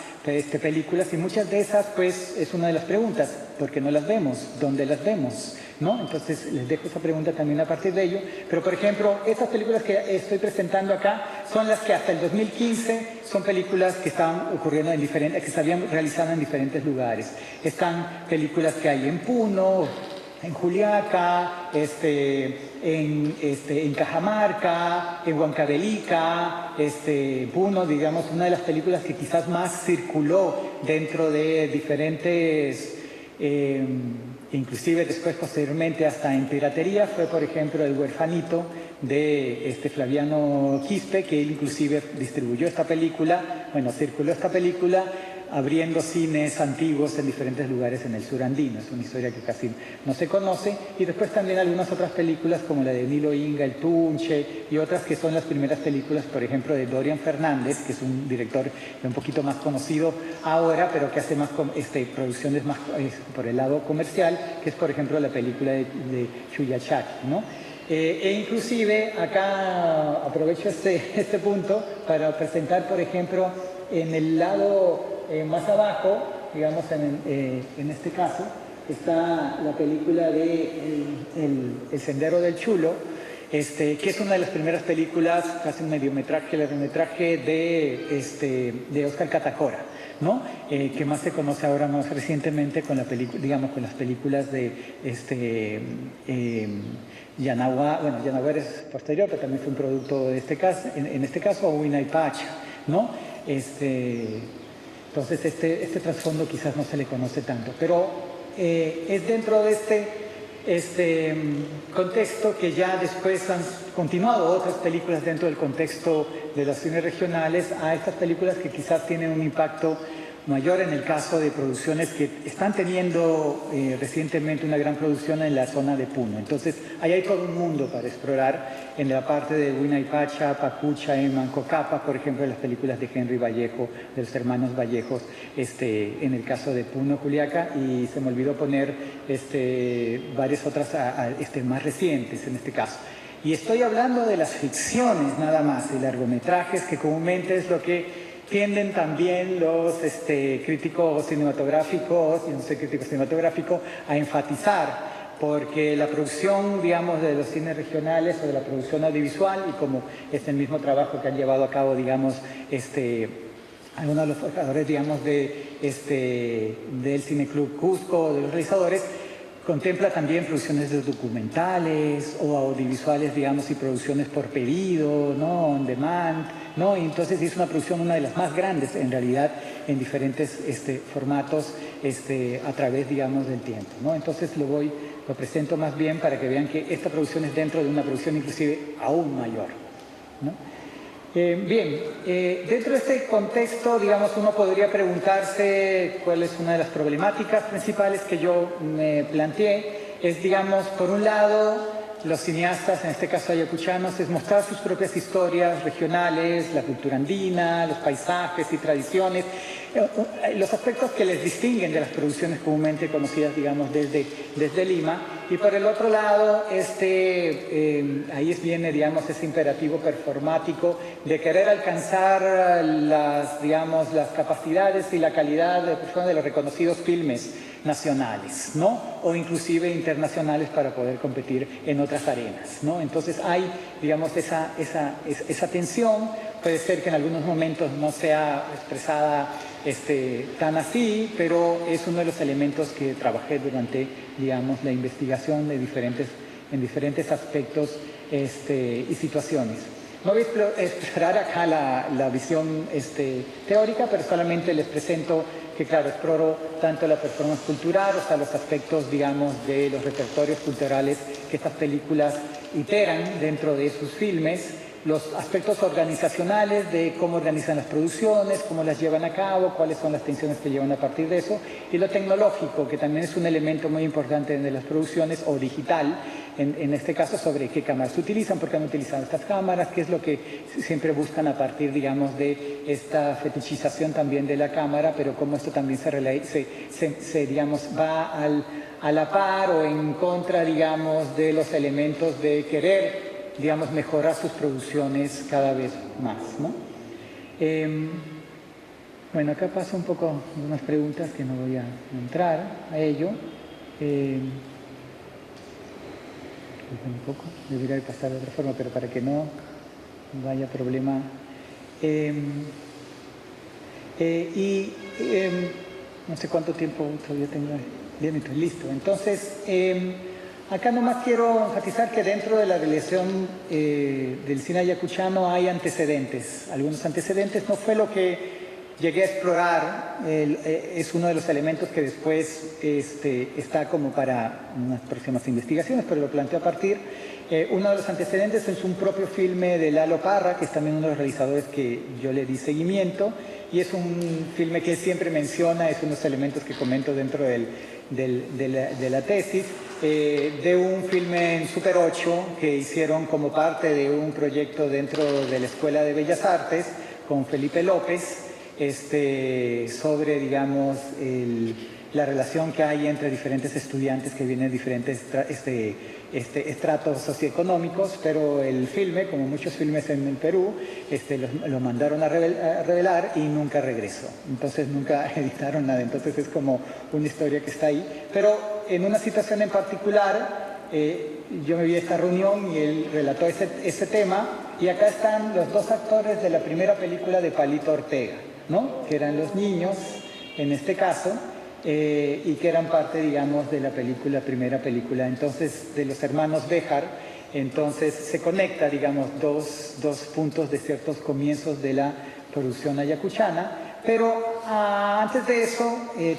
películas y muchas de esas, pues, es una de las preguntas, ¿por qué no las vemos? ¿Dónde las vemos? ¿No? Entonces les dejo esa pregunta también a partir de ello. Pero, por ejemplo, estas películas que estoy presentando acá son las que hasta el 2015 son películas que estaban ocurriendo que se habían realizado en diferentes lugares. Están películas que hay en Puno, en Juliaca, en Cajamarca, en Huancavelica, Puno, digamos, una de las películas que quizás más circuló dentro de diferentes, inclusive después posteriormente hasta en piratería, fue por ejemplo El huerfanito de Flaviano Quispe, que él inclusive distribuyó esta película, bueno, circuló esta película, abriendo cines antiguos en diferentes lugares en el sur andino. Es una historia que casi no se conoce. Y después también algunas otras películas como la de Nilo Inga, El Tunche, y otras que son las primeras películas, por ejemplo, de Dorian Fernández, que es un director un poquito más conocido ahora, pero que hace más producciones más por el lado comercial, que es, por ejemplo, la película de Chuyachaki, ¿no? Inclusive, acá aprovecho este punto para presentar, por ejemplo, en el lado más abajo, digamos en este caso, está la película de El Sendero del Chulo, que es una de las primeras películas, casi un mediometraje, largometraje de Óscar Catacora, ¿no? Que más se conoce ahora más recientemente con con las películas de Yanagua. Bueno, Yanagua es posterior, pero también fue un producto de este caso, en este caso, Huayna Pacha, ¿no? Entonces este trasfondo quizás no se le conoce tanto, pero es dentro de este contexto que ya después han continuado otras películas dentro del contexto de los cines regionales a estas películas que quizás tienen un impacto mayor en el caso de producciones que están teniendo recientemente una gran producción en la zona de Puno. Entonces, ahí hay todo un mundo para explorar en la parte de Huayna Pacucha, Mancocapa, por ejemplo, las películas de Henry Vallejo, de los hermanos Vallejos, en el caso de Puno, Juliaca, y se me olvidó poner varias otras más recientes en este caso. Y estoy hablando de las ficciones nada más, y largometrajes, que comúnmente es lo que tienden también los críticos cinematográficos, y no soy crítico cinematográfico, a enfatizar, porque la producción, digamos, de los cines regionales o de la producción audiovisual, y como es el mismo trabajo que han llevado a cabo, digamos, algunos de los forjadores, digamos, del Cine Club Cusco, de los realizadores, contempla también producciones de documentales o audiovisuales, digamos, y producciones por pedido, ¿no? On demand, ¿no? Y entonces es una producción, una de las más grandes, en realidad, en diferentes formatos a través, digamos, del tiempo, ¿no? Entonces lo presento más bien para que vean que esta producción es dentro de una producción inclusive aún mayor, ¿no? Dentro de este contexto, digamos, uno podría preguntarse cuál es una de las problemáticas principales que yo me planteé. Es, digamos, por un lado, los cineastas, en este caso ayacuchanos, es mostrar sus propias historias regionales, la cultura andina, los paisajes y tradiciones, los aspectos que les distinguen de las producciones comúnmente conocidas, digamos, desde Lima. Y por el otro lado, ahí viene, digamos, ese imperativo performático de querer alcanzar las capacidades y la calidad de los reconocidos filmes nacionales, ¿no? O inclusive internacionales para poder competir en otras arenas, ¿no? Entonces hay, digamos, esa tensión. Puede ser que en algunos momentos no sea expresada tan así, pero es uno de los elementos que trabajé durante, digamos, la investigación en diferentes aspectos y situaciones. No voy a explorar acá la visión teórica, pero solamente les presento que, claro, exploro tanto la performance cultural, o sea, los aspectos, digamos, de los repertorios culturales que estas películas iteran dentro de sus filmes, los aspectos organizacionales de cómo organizan las producciones, cómo las llevan a cabo, cuáles son las tensiones que llevan a partir de eso, y lo tecnológico, que también es un elemento muy importante de las producciones, o digital, en este caso, sobre qué cámaras se utilizan, por qué han utilizado estas cámaras, qué es lo que siempre buscan a partir, digamos, de esta fetichización también de la cámara, pero cómo esto también digamos, va a la par o en contra, digamos, de los elementos de querer, digamos, mejorar sus producciones cada vez más, ¿no? Bueno, acá paso un poco unas preguntas que no voy a entrar a ello. Un poco, debería pasar de otra forma, pero para que no vaya problema. No sé cuánto tiempo todavía tengo. 10 minutos, listo. Entonces, Acá nomás quiero enfatizar que dentro de la relación del cine ayacuchano hay antecedentes. Algunos antecedentes, no fue lo que llegué a explorar, es uno de los elementos que después está como para unas próximas investigaciones, pero lo planteo a partir. Uno de los antecedentes es un propio filme de Lalo Parra, que es también uno de los realizadores que yo le di seguimiento, y es un filme que él siempre menciona, es uno de los elementos que comento dentro de la tesis, de un filme en Super 8 que hicieron como parte de un proyecto dentro de la Escuela de Bellas Artes con Felipe López, sobre, digamos, la relación que hay entre diferentes estudiantes que vienen de diferentes estratos socioeconómicos, pero el filme, como muchos filmes en el Perú, lo mandaron a revelar y nunca regresó. Entonces nunca editaron nada, entonces es como una historia que está ahí. Pero en una situación en particular, yo me vi a esta reunión y él relató ese tema, y acá están los dos actores de la primera película de Palito Ortega, ¿no? Que eran los niños, en este caso, y que eran parte, digamos, de la primera película, entonces, de los hermanos Béjar. Entonces se conecta, digamos, dos puntos de ciertos comienzos de la producción ayacuchana, pero antes de eso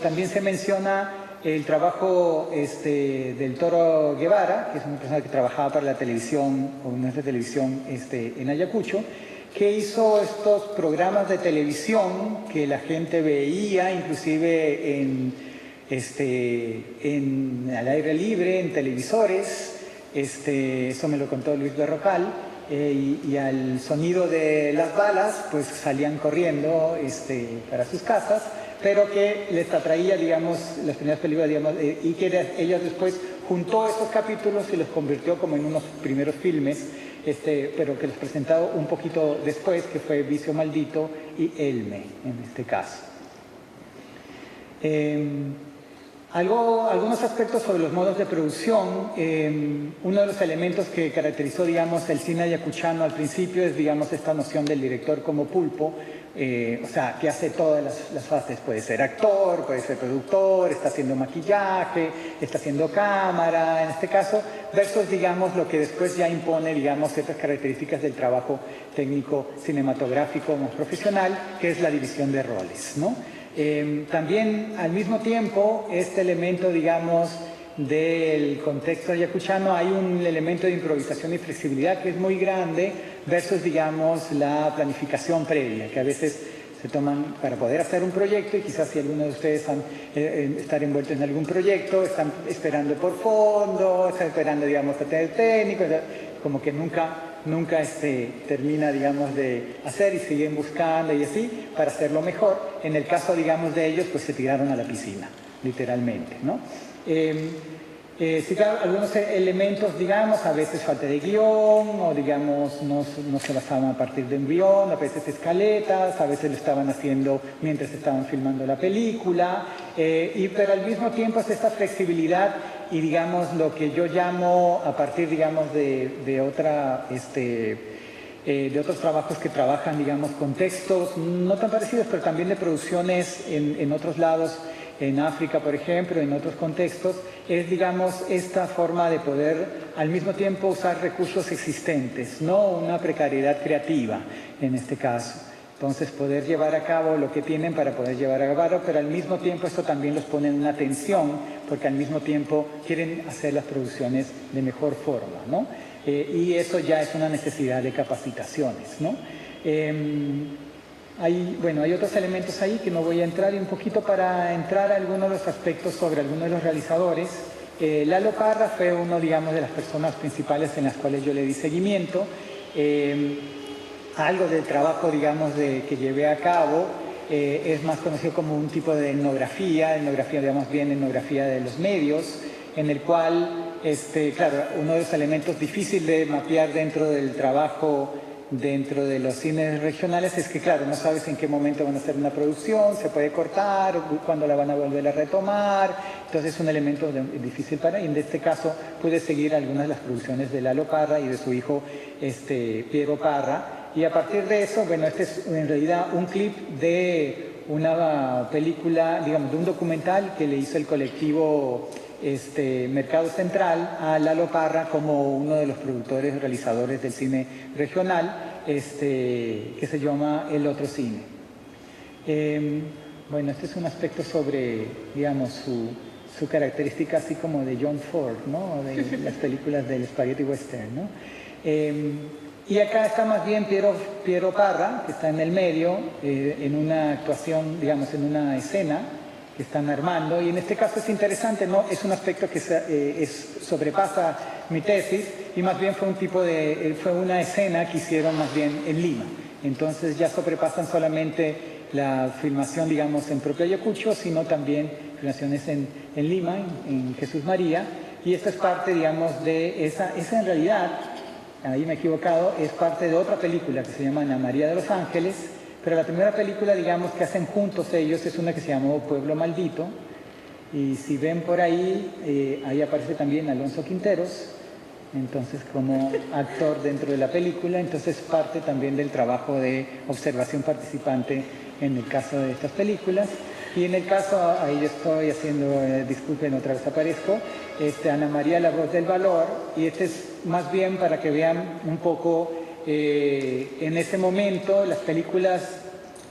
también se menciona el trabajo del Toro Guevara, que es una persona que trabajaba para la televisión, o nuestra televisión en Ayacucho, que hizo estos programas de televisión que la gente veía, inclusive al aire libre, en televisores. Eso me lo contó Luis Berrocal, y al sonido de las balas, pues salían corriendo para sus casas, pero que les atraía, digamos, las primeras películas, digamos, y que ellos después juntó esos capítulos y los convirtió como en unos primeros filmes, pero que los presentaba un poquito después, que fue Vicio Maldito y Elme, en este caso. Algunos aspectos sobre los modos de producción. Uno de los elementos que caracterizó, digamos, el cine ayacuchano al principio es, digamos, esta noción del director como pulpo, o sea, que hace todas las fases. Puede ser actor, puede ser productor, está haciendo maquillaje, está haciendo cámara, en este caso, versus, digamos, lo que después ya impone, digamos, ciertas características del trabajo técnico cinematográfico más profesional, que es la división de roles, ¿no? También, al mismo tiempo, este elemento, digamos, del contexto ayacuchano, hay un elemento de improvisación y flexibilidad que es muy grande versus, digamos, la planificación previa, que a veces se toman para poder hacer un proyecto, y quizás si alguno de ustedes están envueltos en algún proyecto, están esperando por fondo, están esperando, digamos, a tener técnico, como que nunca termina, digamos, de hacer, y siguen buscando y así, para hacerlo mejor. En el caso, digamos, de ellos, pues se tiraron a la piscina, literalmente, ¿no? Sí, claro, algunos elementos, digamos, a veces falta de guión, o digamos, no se basaban a partir de un guión, a veces escaletas, a veces lo estaban haciendo mientras estaban filmando la película, pero al mismo tiempo es esta flexibilidad y, digamos, lo que yo llamo, a partir, digamos, de otros trabajos que trabajan, digamos, con textos no tan parecidos, pero también de producciones en otros lados, en África, por ejemplo, en otros contextos, es, digamos, esta forma de poder al mismo tiempo usar recursos existentes, no una precariedad creativa en este caso. Entonces, poder llevar a cabo lo que tienen para poder llevar a cabo, pero al mismo tiempo esto también los pone en una tensión, porque al mismo tiempo quieren hacer las producciones de mejor forma, ¿no? Y eso ya es una necesidad de capacitaciones, ¿no? Hay otros elementos ahí que no voy a entrar, y un poquito para entrar a algunos de los aspectos sobre algunos de los realizadores. Lalo Parra fue uno, digamos, de las personas principales en las cuales yo le di seguimiento. Algo del trabajo, digamos, que llevé a cabo es más conocido como un tipo de etnografía, digamos, bien etnografía de los medios, en el cual, claro, uno de los elementos difíciles de mapear dentro del trabajo dentro de los cines regionales es que, claro, no sabes en qué momento van a hacer una producción, se puede cortar, cuándo la van a volver a retomar, entonces es un elemento difícil y en este caso pude seguir algunas de las producciones de Lalo Parra y de su hijo Piero Parra, y a partir de eso, bueno, este es en realidad un clip de una película, digamos, de un documental que le hizo el colectivo Mercado Central a Lalo Parra como uno de los productores y realizadores del cine regional, que se llama El Otro Cine. Bueno, este es un aspecto sobre, digamos, su característica así como de John Ford, ¿no? De las películas del Spaghetti Western, ¿no? Y acá está más bien Piero Parra, que está en el medio, en una actuación, digamos, en una escena que están armando, y en este caso es interesante, ¿no? Es un aspecto que sobrepasa mi tesis, y más bien fue una escena que hicieron más bien en Lima. Entonces ya sobrepasan solamente la filmación, digamos, en propio Ayacucho, sino también filmaciones en Lima, en Jesús María, y esta es parte, digamos, de esa en realidad, ahí me he equivocado, es parte de otra película que se llama Ana María de los Ángeles, pero la primera película, digamos, que hacen juntos ellos es una que se llamó Pueblo Maldito, y si ven por ahí, ahí aparece también Alonso Quinteros, entonces como actor dentro de la película, entonces parte también del trabajo de observación participante en el caso de estas películas. Y en el caso, ahí yo estoy haciendo, disculpen, otra vez aparezco, Ana María, la voz del valor, y este es más bien para que vean un poco, en ese momento las películas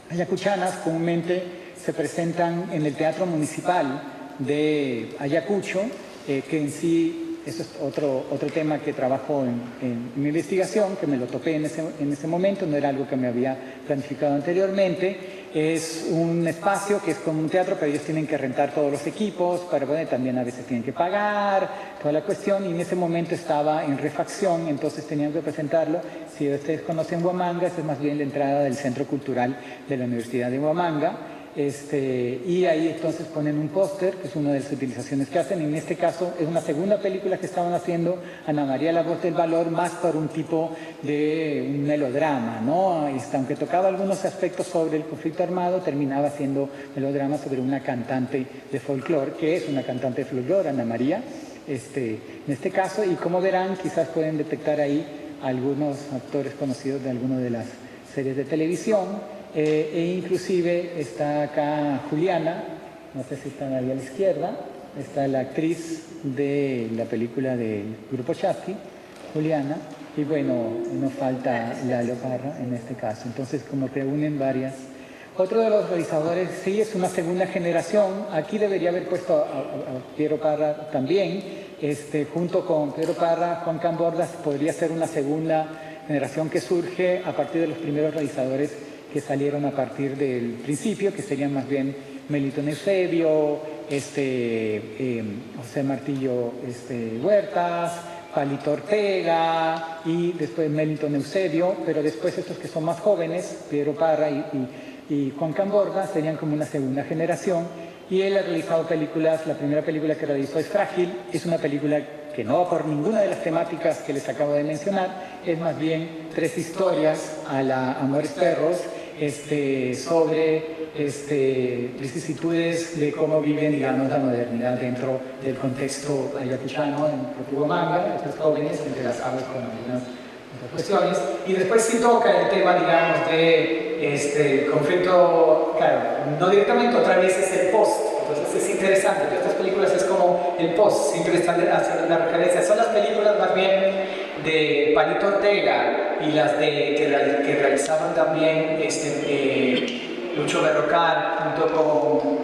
ayacuchanas comúnmente se presentan en el Teatro Municipal de Ayacucho, que en sí, eso es otro tema que trabajo en mi investigación, que me lo topé en ese momento, no era algo que me había planificado anteriormente. Es un espacio que es como un teatro, pero ellos tienen que rentar todos los equipos, para poder también a veces tienen que pagar, toda la cuestión, y en ese momento estaba en refacción, entonces tenían que presentarlo. Si ustedes conocen Huamanga, esta es más bien la entrada del Centro Cultural de la Universidad de Huamanga, y ahí entonces ponen un póster, que es una de las utilizaciones que hacen. En este caso es una segunda película que estaban haciendo, Ana María, la voz del valor, más por un tipo de un melodrama, ¿no? Aunque tocaba algunos aspectos sobre el conflicto armado, terminaba siendo melodrama sobre una cantante de folclore, que es una cantante de folclore, Ana María, en este caso, y como verán, quizás pueden detectar ahí algunos actores conocidos de algunas de las series de televisión. E inclusive está acá Juliana, no sé si están ahí a la izquierda, está la actriz de la película del Grupo Chasqui, Juliana, y bueno, no falta Lalo Parra en este caso, entonces como que unen varias. Otro de los realizadores, sí, es una segunda generación, aquí debería haber puesto a Piero Parra también, junto con Piero Parra, Juan Cambordas, podría ser una segunda generación que surge a partir de los primeros realizadores que salieron a partir del principio, que serían más bien Melitón Eusebio, José Martillo Huertas, Palito Ortega y después Melitón Eusebio, pero después estos que son más jóvenes, Piero Parra y Juan Camborda, serían como una segunda generación, y él ha realizado películas. La primera película que realizó es Frágil, es una película que no va por ninguna de las temáticas que les acabo de mencionar, es más bien tres historias a la Amores Perros, sobre vicisitudes de cómo viven, digamos, la modernidad dentro del contexto ayacuchano, en propio Huamanga, estos jóvenes entrelazados con algunas otras cuestiones. Y después sí toca el tema, digamos, de conflicto, claro, no directamente, otra vez es el post. Entonces es interesante, que estas películas es como el post, siempre están haciendo una referencia. Son las películas más bien de Palito Ortega y las que realizaban también Lucho Berrocal junto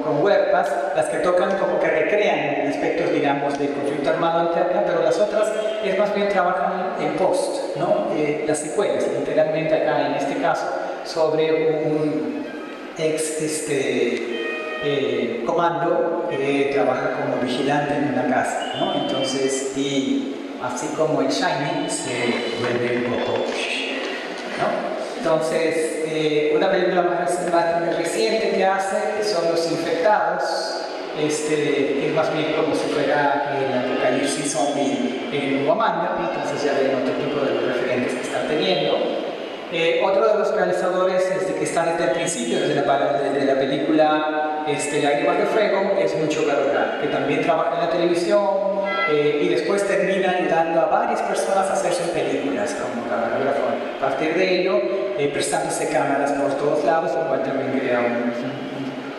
con Huertas, las que tocan como que recrean aspectos, digamos, de conflicto armado interno, pero las otras es más bien trabajan en post, ¿no? Las secuelas, literalmente acá en este caso, sobre un ex comando que trabaja como vigilante en una casa, ¿no? Entonces, y así como en Shining se vuelve un poco, ¿no? Entonces, una película más reciente que hace son Los Infectados, que es más bien como si fuera el apocalipsis zombie en Huamanga, entonces ya ven otro tipo de referentes que están teniendo. Otro de los realizadores que están desde el principio, desde la película Lágrimas de Fuego, es Lucho Berrocal, que también trabaja en la televisión y después termina ayudando a varias personas a hacer sus películas como camarógrafo. A partir de ello, prestándose cámaras por todos lados, lo cual también crea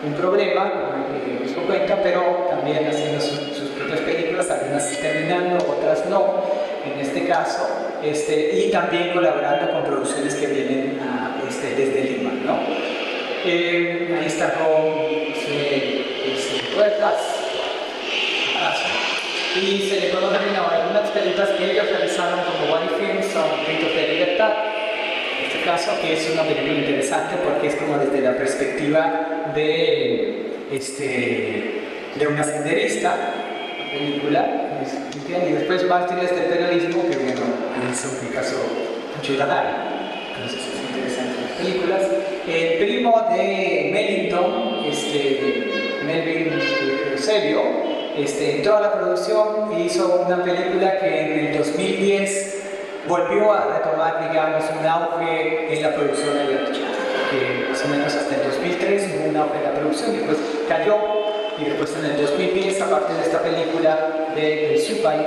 un problema, me cuenta, pero también también haciendo sus propias películas, algunas terminando, otras no, en este caso, y también colaborando con producciones que vienen desde Lima, ¿no? Ahí está con puertas, y se le conoce algunas películas que ellos realizaron como Body Films, son Gritos de Libertad, en este caso, que es una película interesante porque es como desde la perspectiva de una senderista, película, y después Mártires del Periodismo, que bueno, es en mi caso ciudadano. Entonces es interesante las películas. El primo de Mellington, Melvin Eusebio, entró a la producción e hizo una película que en el 2010 volvió a retomar, digamos, un auge en la producción de la lucha, que más o menos hasta el 2003 hubo un auge en la producción y después cayó, y después en el 2010, aparte de esta película de Supai, no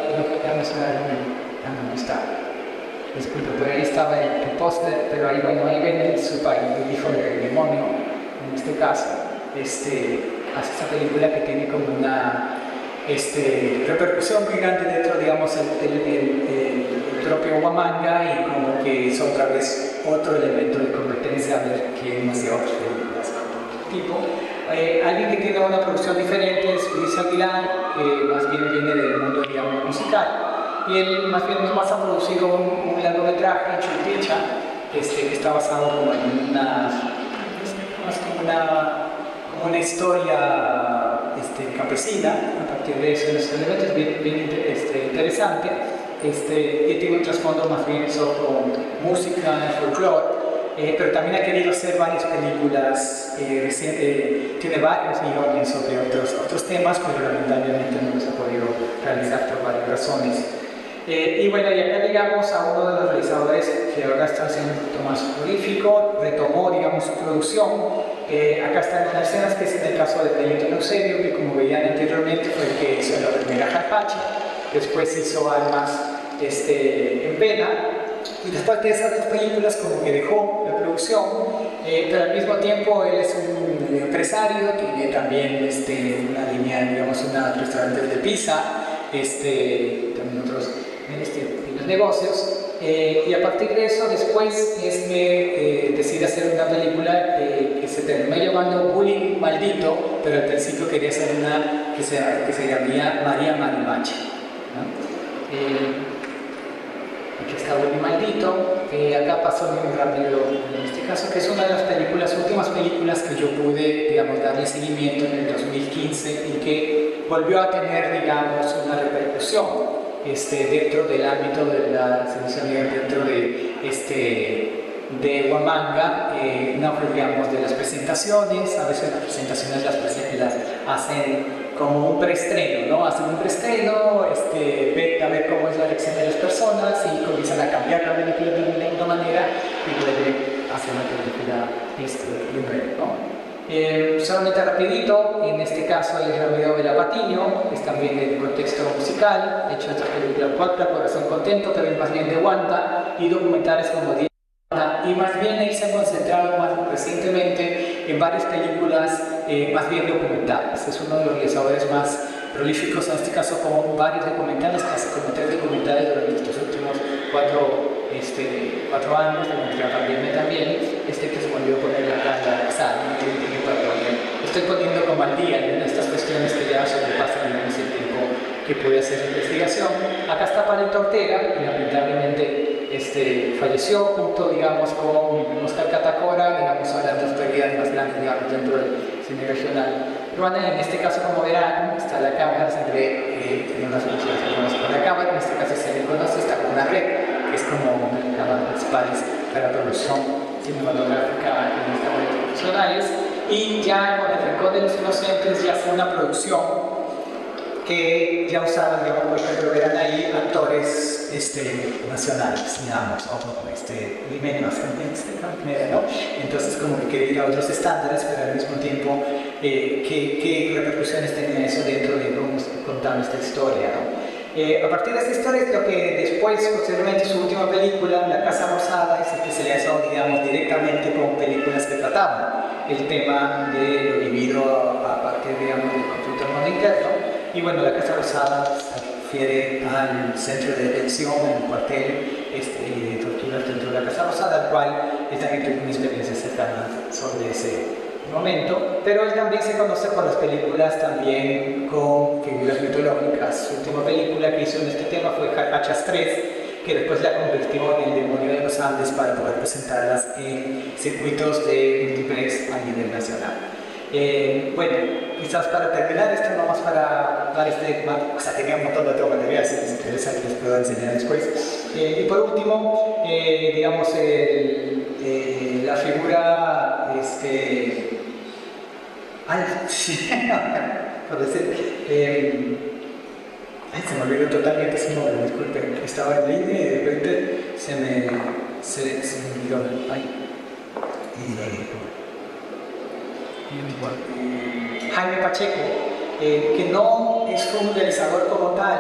está, disculpe, por ahí estaba el póster, pero ahí viene el Supai, el hijo del demonio, en este caso, hace esta película que tiene como una repercusión gigante dentro, digamos, el propio Huamanga, y como que es otra vez otro elemento de competencia a ver quién más de otras películas tipo. Alguien que tiene una producción diferente es Luis Aguilar, que más bien viene del mundo, digamos, musical, y él más bien ha producido un largometraje, Chulpicha, que está basado como en una historia campesina, a partir de esos elementos bien interesante, y tiene un trasfondo más bien sobre música, folclore, pero también ha querido hacer varias películas, tiene varios guiones sobre otros temas, pero lamentablemente no los ha podido realizar por varias razones. Y bueno, y acá llegamos a uno de los realizadores que ahora está haciendo un poquito más prolífico, retomó, digamos, su producción. Acá están unas escenas que es en el caso de Mellington Eusebio, que como veían anteriormente fue el que hizo la primera Jalpache, después hizo Almas en Pena, y después de esas dos películas como que dejó la producción, pero al mismo tiempo él es un empresario, tiene también una línea, digamos, una restaurante de pizza, también otros pequeños negocios, y a partir de eso después decide hacer una película que se terminó llamando Bullying Maldito, pero al principio quería hacer una que se llamaba María Marimache, ¿no? Aquí está Bullying Maldito, acá pasó muy rápido en este caso, que es una de las últimas películas que yo pude, digamos, darle seguimiento en el 2015 y que volvió a tener, digamos, una repercusión dentro del ámbito de la censura, dentro de Huamanga, digamos, de las presentaciones. A veces las presentaciones las hacen como un preestreno, ¿no? Hacen un preestreno, ven a ver cómo es la reacción de las personas y comienzan a cambiar la película de una manera y luego hacer una película de nuevo, ¿no? Solamente rapidito, en este caso el Ramiro Vela Patiño, que es también del contexto musical, hecho otra película Cuatro, Corazón Contento, también más bien de Guanta, y documentales como Diez, y más bien él se ha concentrado más recientemente en varias películas más bien documentales. Es uno de los realizadores más prolíficos, en este caso con varios documentales, casi como 3 documentales durante estos últimos 4 años, también, que se volvió a poner acá en la sala, estoy poniendo como al día en estas cuestiones que ya sobrepasan el tiempo que pude hacer investigación. Acá está Palito Ortega, que lamentablemente falleció junto, digamos, con Oscar Catacora, digamos, a las dos prioridades más grandes, digamos, dentro del cine regional peruano. En este caso, como verán, está la cámara, tiene unas funciones con la cámara, en este caso se le conoce, está con una red, que es como una de las cámaras principales para la producción cinematográfica en esta red profesionales. Y ya con El Rincón de los Inocentes ya fue una producción que ya usaban, digamos, por ejemplo, verán ahí actores nacionales, digamos, o limeños, ¿no? Entonces como que quería ir a otros estándares, pero al mismo tiempo qué repercusiones tenía eso dentro de cómo contamos esta historia, ¿no? A partir de esta historia es lo que después, posteriormente, su última película, La Casa Rosada, se especializó, digamos, directamente con películas que trataban el tema de lo vivido a partir, digamos, del conflicto armado interno. Y bueno, la Casa Rosada se refiere al centro de detención, el cuartel de torturas dentro de la Casa Rosada, al cual también tuve una experiencia cercana sobre ese momento, pero él también se conoce por las películas también con figuras mitológicas. Su última película que hizo en este tema fue Carpachas 3, que después la convirtió en El demonio de los Andes para poder presentarlas en circuitos de multiplex a nivel nacional. Bueno, quizás para terminar esto, nomás para dar o sea, tenía un montón de otro material, si les interesa que les puedo enseñar después. Y por último, digamos, la figura, por decir, se me olvidó totalmente ese nombre, disculpen, estaba en línea y de repente se me olvidó. Jaime Pacheco, que no es un realizador como tal,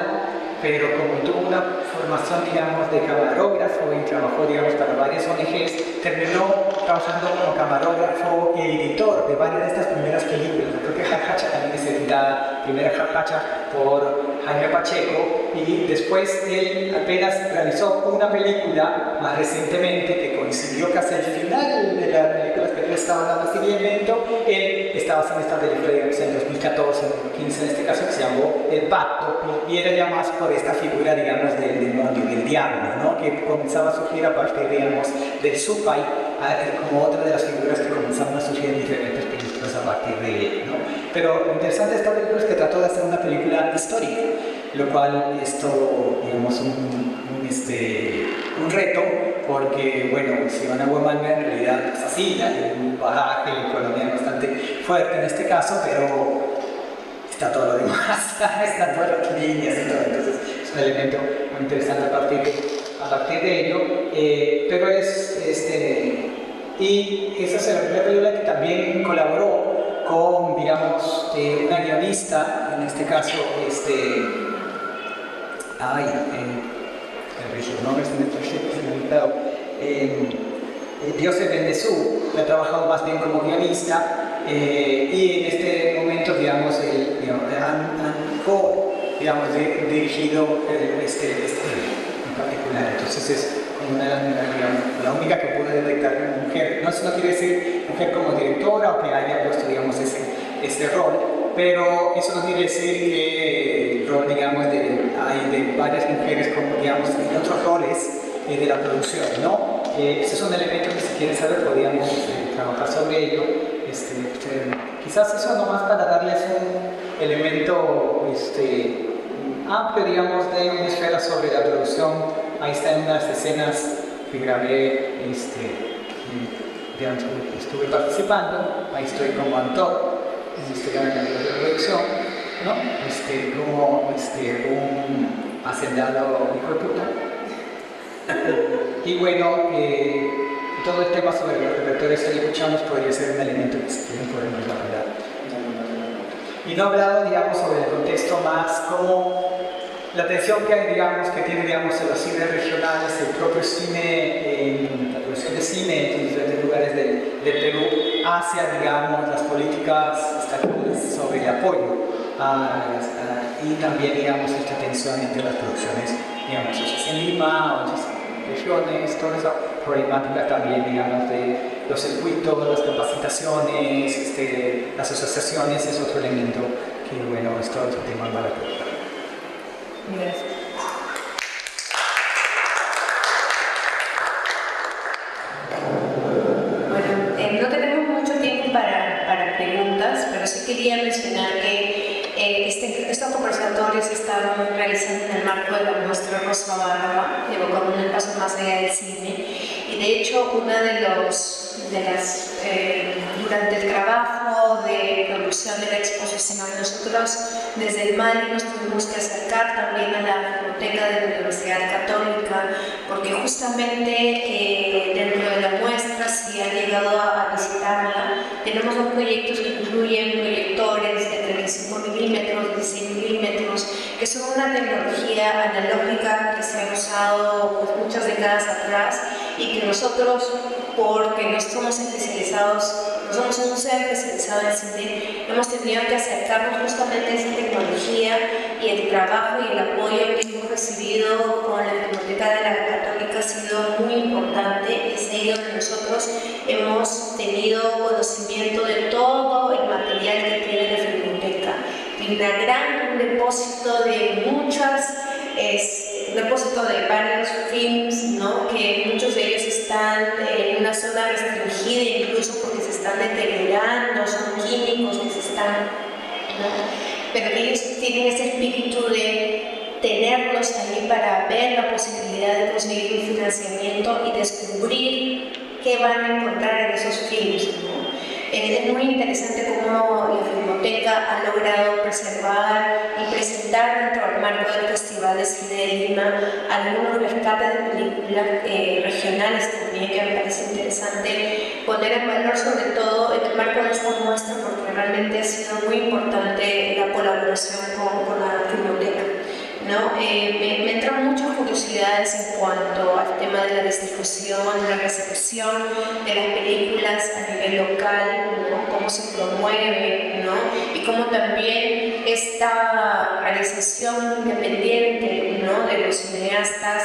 pero como tuvo una formación, digamos, de camarógrafo y trabajó, digamos, para varias ONGs, terminó trabajando como camarógrafo y editor de varias de estas primeras películas. Creo que Jarjacha también es editada, primera Jarjacha por Jaime Pacheco, y después él apenas realizó una película más recientemente que coincidió casi al final de la película que él estaba hablando así bien lento. Él estaba haciendo esta película, digamos, en 2014, 2015 en este caso, que se llamó El Pacto, y era ya más por esta figura, digamos, del demonio, del diablo, ¿no? Que comenzaba a surgir a partir, digamos, del Supai, como otra de las figuras que comenzaban a surgir en diferentes películas a partir de él, ¿no? Pero lo interesante de esta película es que trató de hacer una película histórica, lo cual es todo, digamos, un reto, porque, bueno, si van a Huamanga en realidad es así, hay un paraje colonial bastante fuerte en este caso, pero está todo lo demás, están todas las líneas y todo, entonces es un elemento muy interesante a partir de ello, pero y esa es la primera película que también colaboró con, digamos, una guionista, en este caso, el nombre se me ha olvidado, Diose Bendezú, que ha trabajado más bien como guionista, y en este momento, digamos, han dirigido en particular. Entonces es como la única que pude detectar como mujer. No, eso no quiere decir mujer como directora o que haya puesto, digamos, ese rol, pero eso no quiere decir que el rol, digamos, hay de varias mujeres como, digamos, en otros roles de la producción, ¿no? Ese es un elemento que, si quieren saber, podríamos trabajar sobre ello. Quizás eso nomás para darles un elemento amplio, digamos, de una esfera sobre la producción. Ahí están unas escenas que grabé, estuve participando. Ahí estoy como actor, estoy en la producción, ¿no? Como un hacendado hijo de puta. Y bueno, todo el tema sobre los repertorios que escuchamos podría ser un elemento que si quieren podemos hablar. Y no he hablado, digamos, sobre el contexto más como la tensión que hay, digamos, que tiene, digamos, en los cines regionales, el propio cine, la producción de cine en diferentes lugares del Perú, hacia, digamos, las políticas estatales sobre el apoyo y también, digamos, esta tensión entre las producciones, digamos, en Lima, otras regiones, toda esa problemática también, digamos, de los circuitos, las capacitaciones, las asociaciones, es otro elemento que, bueno, es todo otro tema para tratar. Gracias. Bueno, no tenemos mucho tiempo para preguntas, pero sí quería mencionar que estos conversatorios se están realizando en el marco de la muestra Rosa Barba, evocando un paso más allá del cine. Y de hecho, durante el trabajo de producción de la exposición, nosotros desde el Mali nos tuvimos que acercar también a la biblioteca de la Universidad Católica, porque justamente dentro de la muestra, si han llegado a visitarla, tenemos dos proyectos que incluyen proyectores de 35 milímetros, 16 milímetros, que son una tecnología analógica que se ha usado pues, muchas décadas atrás y que nosotros, porque no estamos especializados somos un museo especializado en cine, hemos tenido que acercarnos justamente a esa tecnología y el trabajo y el apoyo que hemos recibido con la Filmoteca de la Católica ha sido muy importante. Es ahí donde nosotros hemos tenido conocimiento de todo el material que tiene la Filmoteca. Un depósito de depósito de varios films, ¿no? Que muchos de ellos están en una zona restringida, incluso porque se están deteriorando, son químicos que se están, ¿no? Pero ellos tienen ese espíritu de tenerlos ahí para ver la posibilidad de conseguir un financiamiento y descubrir qué van a encontrar en esos films, ¿no? Es muy interesante cómo la Filmoteca ha logrado preservar y presentar dentro del marco del Festival de Cine de Lima algunos rescates de películas regionales también, que me parece interesante poner en valor, sobre todo en el marco de esta muestra, porque realmente ha sido muy importante la colaboración con la Filmoteca, ¿no? Me entran muchas curiosidades en cuanto al tema de la distribución, la recepción de las películas a nivel local, ¿no? Cómo se promueve, ¿no? Y cómo también esta realización independiente, ¿no? De los cineastas,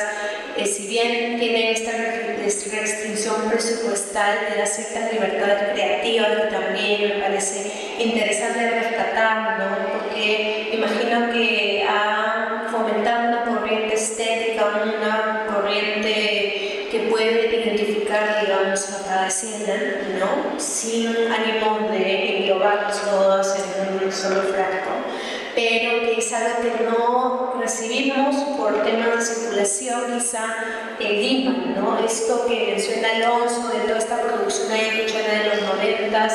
si bien tiene esta restricción presupuestal, le da ciertas libertades creativas que también me parece interesante rescatar, ¿no? Porque imagino que ha fomentado una corriente estética, una corriente que puede identificar, digamos, a cada escena, ¿no? Sin ánimo de englobarnos todas en un solo frasco, pero que es algo que no recibimos por temas de circulación quizá en Lima, ¿no? Esto que menciona Alonso de toda esta producción hecha de los 90s,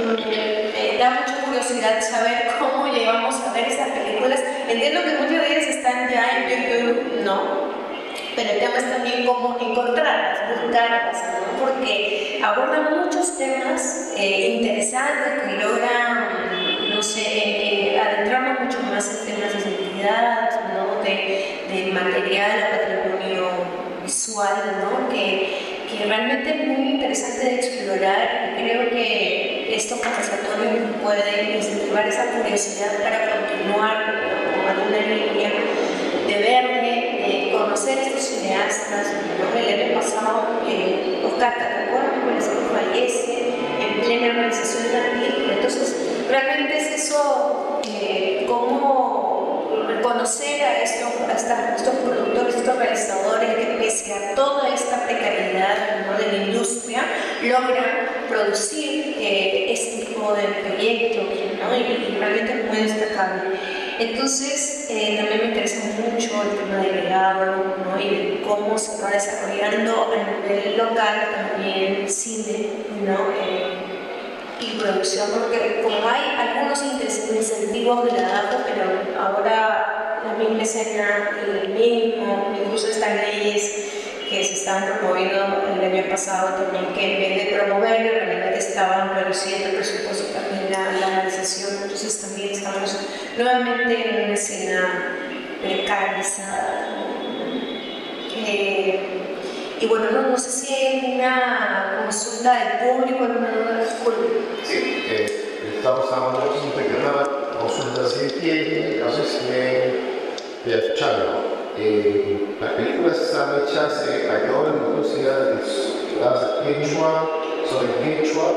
me da mucha curiosidad saber cómo llegamos a ver estas películas. Entiendo que muchas de ellas están ya en YouTube, ¿no? Pero el tema es también cómo encontrarlas, buscarlas, ¿no? Porque abordan muchos temas interesantes que logran, no sé, adentrarnos mucho más en temas de identidad, ¿no? De material, patrimonio visual, ¿no? Que realmente es muy interesante de explorar, y creo que estos conversatorios pueden incentivar esa curiosidad para continuar, ¿no? Con alguna línea de verme, conocer a estos cineastas, ¿no? El año pasado, Oscar Catacuarro, me parece que fallece en plena realización de la película. Entonces, realmente es eso, cómo conocer a estos productores, estos realizadores, que pese a toda esta precariedad, ¿no? De la industria, logran producir este tipo de proyectos, ¿no? Y realmente es muy destacable. Entonces, también me interesa mucho el tema del legado, ¿no? Y de cómo se va desarrollando a nivel local también cine, ¿no? Y producción, porque como hay algunos incentivos de la data, pero ahora la misma escena, el mismo, incluso estas leyes que se estaban promoviendo el año pasado también, que en vez de promover, realmente estaban reduciendo el presupuesto también la realización. Entonces también estamos nuevamente en una escena precarizada. Y bueno, no sé si hay una consulta del público, alguna duda. Sí, estamos hablando de una consulta si piacciono. Las películas están hechas a toda la industria de quechua, sobre quechua.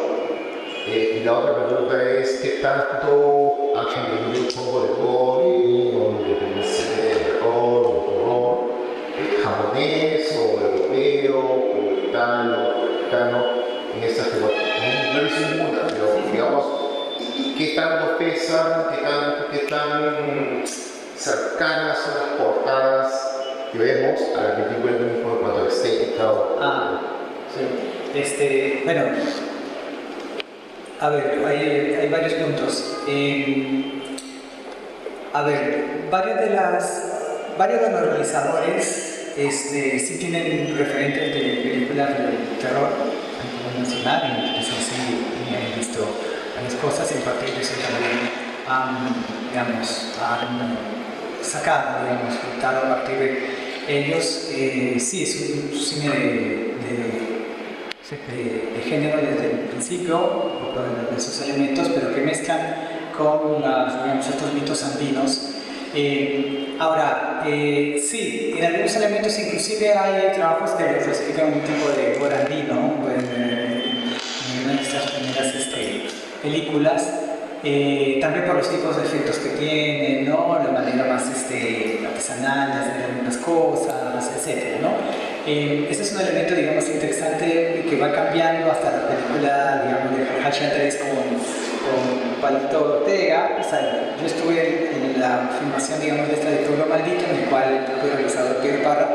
Y la otra pregunta es qué tanto ha cambiado un poco de Bollywood, de horror, japonés o europeo, o mexicano, en estas temáticas. No es ninguna, pero digamos, qué tanto pesan, qué tan cercanas son las portadas que vemos a la película en cuanto a estética. Sí. Bueno, a ver, hay varios puntos. A ver, varios de los realizadores sí tienen referentes de películas de terror a nivel nacional, entonces sí he visto varias cosas, en parte de eso también han sacado, juntado a partir de ellos. Sí, es un cine de de género desde el principio, con esos elementos, pero que mezclan con digamos, estos mitos andinos. Ahora, sí, en algunos elementos inclusive hay trabajos que les explican un tipo de gore andino en una de estas primeras películas. También por los tipos de efectos que tienen, ¿no? La manera más artesanal de hacer algunas cosas, etc., ¿no? Este es un elemento, digamos, interesante que va cambiando hasta la película, digamos, de Hacha 3 con Palito Ortega. O sea, yo estuve en la filmación, digamos, de esta de Pueblo Maldito, en el cual el realizador Pierre Parra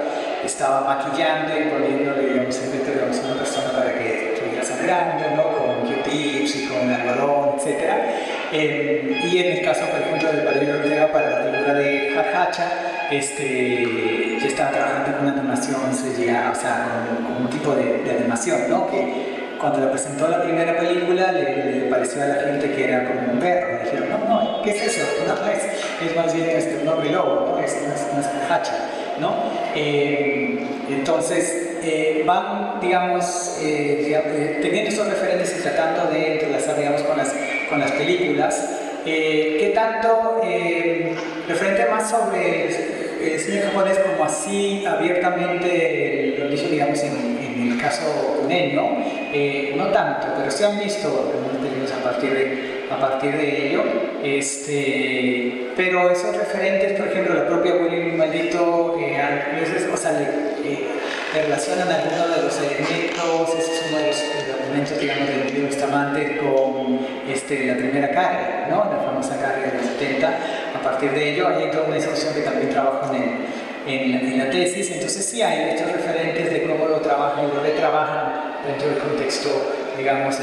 estaba maquillando y poniéndole, digamos, el efecto, digamos, a una persona para que estuviera sangrando, ¿no? Con Q-tips y con algodón, etc. Y en el caso, por ejemplo, de Palito Ortega para la figura de Hacha, yo estaba trabajando con una animación CGI, o sea, con un tipo de animación, ¿no? Que cuando la presentó la primera película le pareció a la gente que era como un perro. Le dijeron, no, ¿qué es eso? No, es más bien un hombre lobo, ¿no? Es una hacha, ¿no? Entonces, van, digamos, teniendo estos referentes y tratando de entrelazar, digamos, con las películas. ¿Qué tanto referente más sobre el cine japonés como así abiertamente lo dicho, digamos, en el caso cuneño? No tanto, pero se han visto películas a partir de ello. Pero esos referentes, por ejemplo, la propia Willy Maldito, a veces, o sea, le relacionan algunos de los elementos, ese es uno de los elementos, digamos, del Emilio Bustamante con la primera carga, ¿no? La famosa carga de los 70. A partir de ello hay toda una discusión que también trabajo en la tesis. Entonces sí hay estos referentes de cómo lo trabajan y lo retrabajan dentro del contexto, digamos,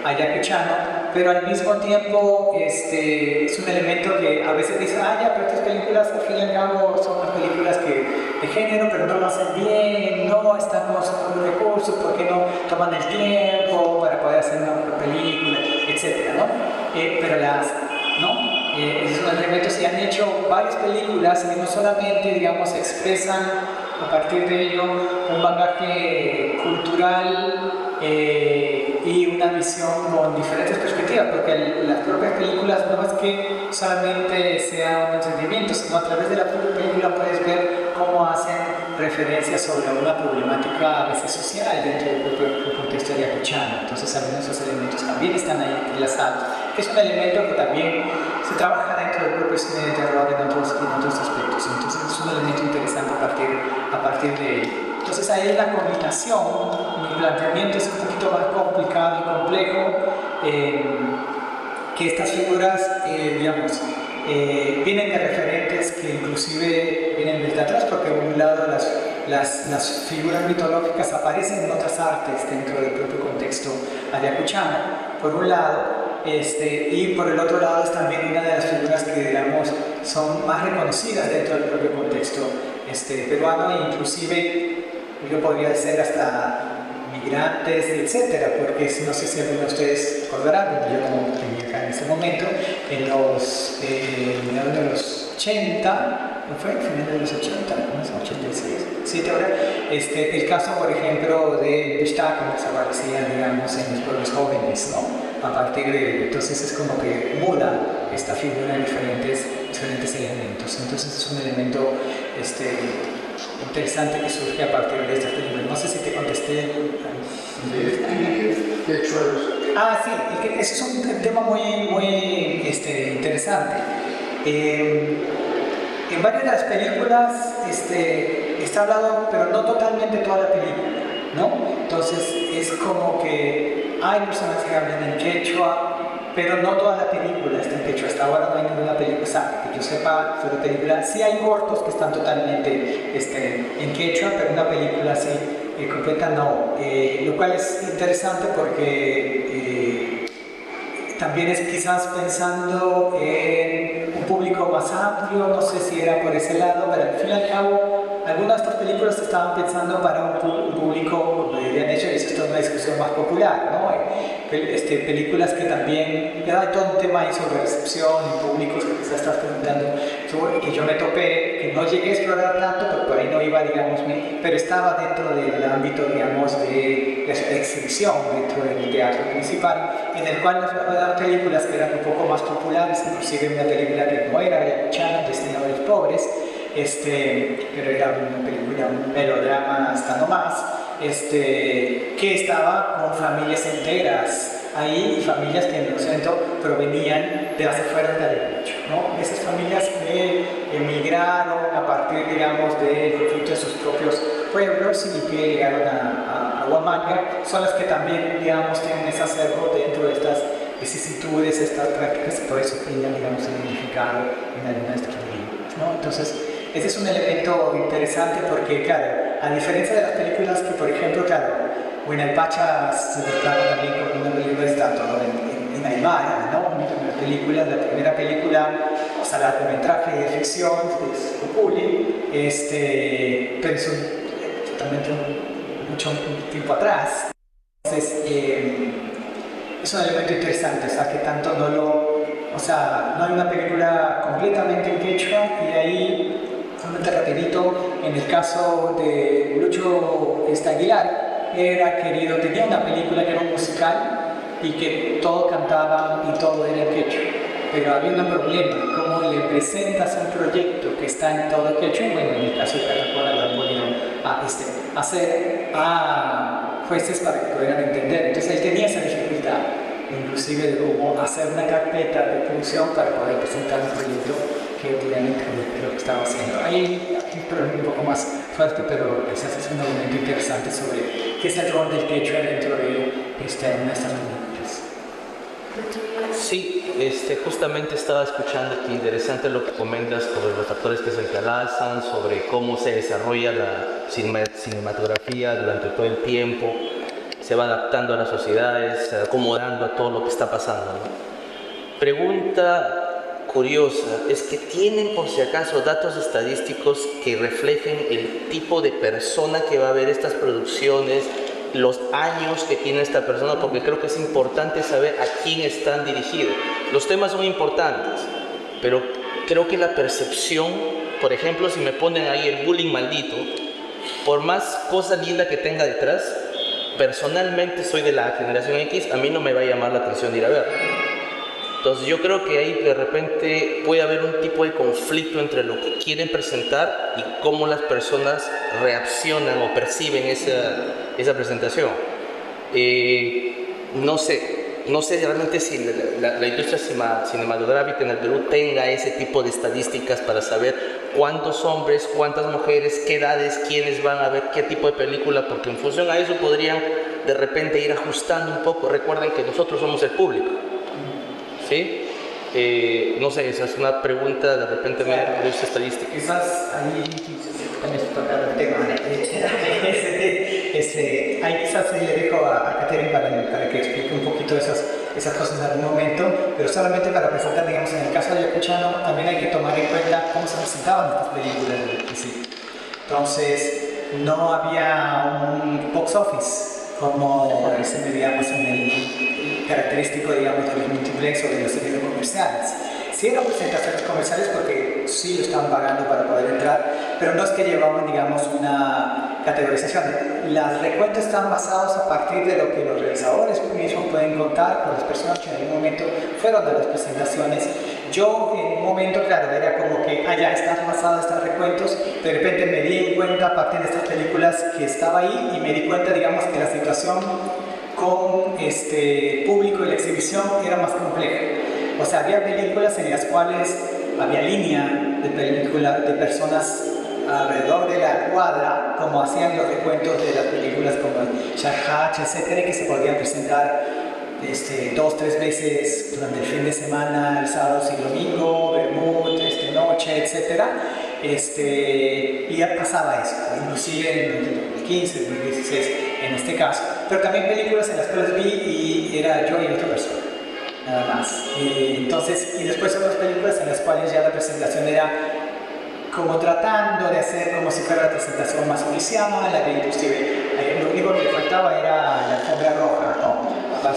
ayacuchano, pero al mismo tiempo es un elemento que a veces dice, ya, pero estas películas al fin y al cabo son unas películas de género, pero no lo hacen bien, no estamos con los recursos, ¿por qué no toman el tiempo para poder hacer una buena película, etcétera, ¿no? Pero esos elementos se han hecho varias películas y no solamente, digamos, expresan a partir de ello un bagaje cultural y una visión con diferentes perspectivas, porque las propias películas no es que solamente sea un entretenimiento, sino a través de la propia película puedes ver cómo hacen referencias sobre una problemática a veces social dentro del propio contexto ayacuchano. Entonces algunos de esos elementos también están ahí entrelazados, que es un elemento que también se trabaja dentro del propio cine de terror en otros aspectos. Entonces es un elemento interesante a partir de ello. Entonces ahí la combinación, mi planteamiento es un poquito más complicado y complejo, que estas figuras, digamos, vienen de referentes que inclusive vienen desde atrás, porque por un lado las figuras mitológicas aparecen en otras artes dentro del propio contexto ayacuchano, por un lado, y por el otro lado es también una de las figuras que, digamos, son más reconocidas dentro del propio contexto peruano, e inclusive yo podría ser hasta migrantes, etcétera, porque no sé si alguno de ustedes recordarán, yo como tenía acá en ese momento, en los 80, ¿no fue? Final de los 80, no sé, 86, 7 ahora, el caso, por ejemplo, de Bishtak, que desaparecía, digamos, en los pueblos jóvenes, ¿no? A partir de, entonces es como que muda esta figura en diferentes elementos. Entonces es un elemento interesante que surge a partir de estas películas. No sé si te contesté. Sí, ese es un tema muy interesante. En varias de las películas está hablado, pero no totalmente toda la película, ¿no? Entonces es como que hay personas que hablan en quechua, pero no toda la película está en quechua. Hasta ahora no hay ninguna película, que yo sepa, sobre película. Sí hay cortos que están totalmente en quechua, pero una película así completa no. Lo cual es interesante porque también es quizás pensando en un público más amplio, no sé si era por ese lado, pero al fin y al cabo algunas de estas películas estaban pensando para un público, como dirían ellos, y esto es una discusión más popular, ¿no? Películas que también, hay todo un tema ahí sobre recepción y públicos que quizás estás preguntando, que yo me topé, que no llegué a explorar tanto, porque por ahí no iba, digamos, pero estaba dentro del ámbito, digamos, de exhibición, dentro del teatro principal, en el cual nos daban películas que eran un poco más populares, inclusive una película que no era ayacuchana, destinada a los pobres, pero era una película, un melodrama hasta no más, que estaba con familias enteras ahí, y familias que en el centro provenían de las afueras de Ayacucho, ¿no? Esas familias que emigraron a partir, digamos, del conflicto de sus propios pueblos y que llegaron a Huamanga, son las que también, digamos, tienen ese acervo dentro de estas vicisitudes, estas prácticas, y por eso querían, digamos, identificar en alguna de estas películas, ¿no? Entonces, ese es un elemento interesante porque, claro, a diferencia de las películas que, por ejemplo, claro, Huaynapacha se trata también con una película de todo en Aymara, ¿no? La primera película, o sea, largometraje de ficción, es Cupuli, pero es totalmente mucho tiempo atrás. Entonces, es un elemento interesante, o sea, que tanto no hay una película completamente en quechua, y ahí, solamente rapidito, en el caso de Lucho Aguilar, tenía una película que era un musical y que todo cantaba y todo era en quechua, pero había un problema: cómo le presentas un proyecto que está en todo quechua. Bueno, en el caso de Catacora lo han podido hacer a jueces para que pudieran entender, entonces él tenía esa dificultad, inclusive de cómo hacer una carpeta de producción para poder presentar un proyecto que obviamente lo que estaba haciendo. Ahí un poco más fuerte, pero quizás es un elemento interesante sobre qué es el rol del quechua dentro de estas películas. Sí, justamente estaba escuchando aquí, interesante lo que comentas sobre los factores que se entrelazan, sobre cómo se desarrolla la cinematografía durante todo el tiempo, se va adaptando a las sociedades, se va acomodando a todo lo que está pasando, ¿no? Pregunta curiosa, es que tienen por si acaso datos estadísticos que reflejen el tipo de persona que va a ver estas producciones, los años que tiene esta persona, porque creo que es importante saber a quién están dirigidos. Los temas son importantes, pero creo que la percepción, por ejemplo, si me ponen ahí el bullying maldito, por más cosa linda que tenga detrás, personalmente soy de la generación X, a mí no me va a llamar la atención de ir a ver. Entonces yo creo que ahí de repente puede haber un tipo de conflicto entre lo que quieren presentar y cómo las personas reaccionan o perciben esa presentación. No sé realmente si la industria cinematográfica en el Perú tenga ese tipo de estadísticas para saber cuántos hombres, cuántas mujeres, qué edades, quiénes van a ver qué tipo de película, porque en función a eso podrían de repente ir ajustando un poco. Recuerden que nosotros somos el público. ¿Sí? No sé, esa es una pregunta, de repente me da esa estadística. Quizás ahí también se toca el tema. Ahí quizás le dejo a Catherine para que explique un poquito esas cosas en algún momento, pero solamente para presentar, digamos, en el caso de Ayacuchano también hay que tomar en cuenta cómo se presentaban estas películas desde el principio. Entonces, no había un box office como digamos, en el característico, digamos, de los multiplex o de los servicios comerciales. Sí eran presentaciones comerciales porque sí lo estaban pagando para poder entrar, pero no es que llevaban, digamos, una categorización. Los recuentos están basados a partir de lo que los realizadores mismos pueden contar con las personas que en algún momento fueron a las presentaciones. Yo en un momento, claro, era como que ya están basados estos recuentos, de repente me di en cuenta a partir de estas películas que estaba ahí y me di cuenta, digamos, que la situación con público y la exhibición era más compleja. O sea, había películas en las cuales había línea de personas alrededor de la cuadra, como hacían los recuentos de las películas como Shahach, etcétera, que se podían presentar 2-3 veces durante el fin de semana, el sábado y domingo, Bermud, noche, etcétera. Y ya pasaba eso, inclusive en el 2015, 2016 en este caso, pero también películas en las cuales vi y era yo y otra persona, nada más. Entonces, y después otras películas en las cuales ya la presentación era como tratando de hacer como si fuera la presentación más oficial, la que inclusive lo único que le faltaba era la alfombra roja,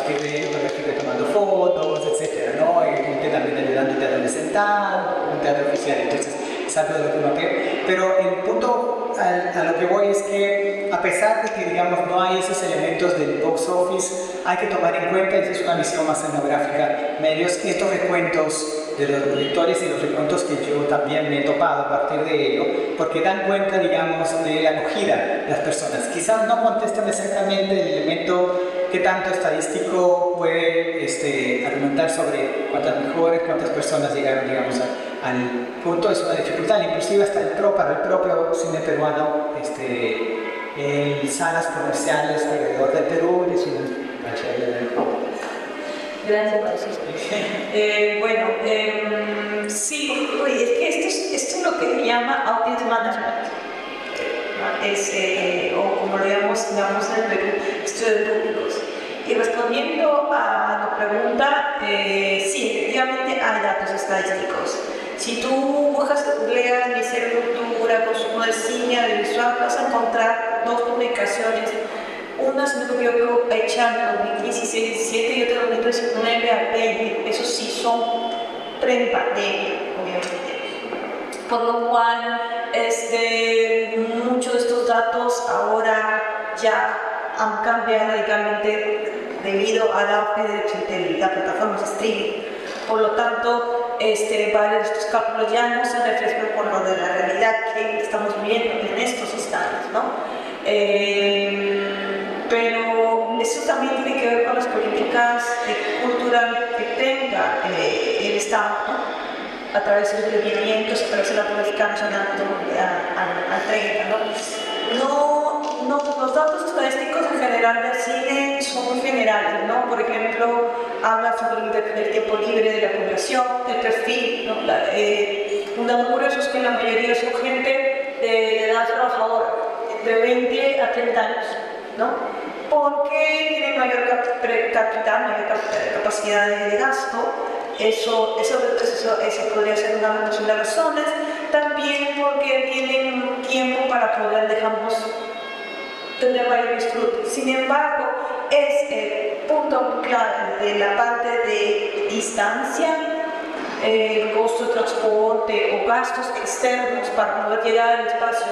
partir de ello me estoy tomando fotos, etcétera, ¿no? Gente también ayudándote a donde sentar, un teatro oficial, entonces es algo de lo que noté. Pero el punto a lo que voy es que a pesar de que digamos no hay esos elementos del box office, hay que tomar en cuenta, esa es una visión más etnográfica, medios, estos recuentos de los directores y los recuentos que yo también me he topado a partir de ello, porque dan cuenta, digamos, de la acogida de las personas. Quizás no contestan exactamente el elemento que tanto estadístico puede argumentar sobre cuántas mejores, cuántas personas llegaron, digamos, al punto. Es una dificultad, inclusive hasta para el propio cine peruano, en salas comerciales alrededor del Perú, es una... Gracias, Francisco. Sí, es que esto es lo que se llama audience management, o como lo llamamos en el Perú, estudio de públicos. Y respondiendo a la pregunta, sí, efectivamente hay datos estadísticos. Si tú buscas, googleas Ministerio de Cultura, consumo de cine, audiovisual, vas a encontrar dos publicaciones. Una, si no me equivoco, hecha en 2016-17 y otra en 2019 al 20. Eso sí son pre-pandemia, obviamente. Por lo cual, muchos de estos datos ahora ya han cambiado radicalmente debido al auge de las plataformas de streaming. Por lo tanto, varios de estos cálculos ya no se reflejan con lo de la realidad que estamos viviendo en estos instantes, ¿no? Pero eso también tiene que ver con las políticas culturales que tenga el Estado, ¿no? A través de los lineamientos, a través de la política nacional al 30, ¿no? Los datos estadísticos en general del cine son muy generales, ¿no? Por ejemplo, habla sobre el tiempo libre de la población, el perfil, ¿no? Un dato curioso es que la mayoría son gente de edad trabajadora, de 20 a 30 años, ¿no? Porque tienen mayor capital, mayor capacidad de gasto. Eso podría ser una de las razones. También porque tienen tiempo para poder, digamos, tener mayor disfrute. Sin embargo, es el punto clave de la parte de distancia, el costo de transporte o gastos externos para poder llegar al espacio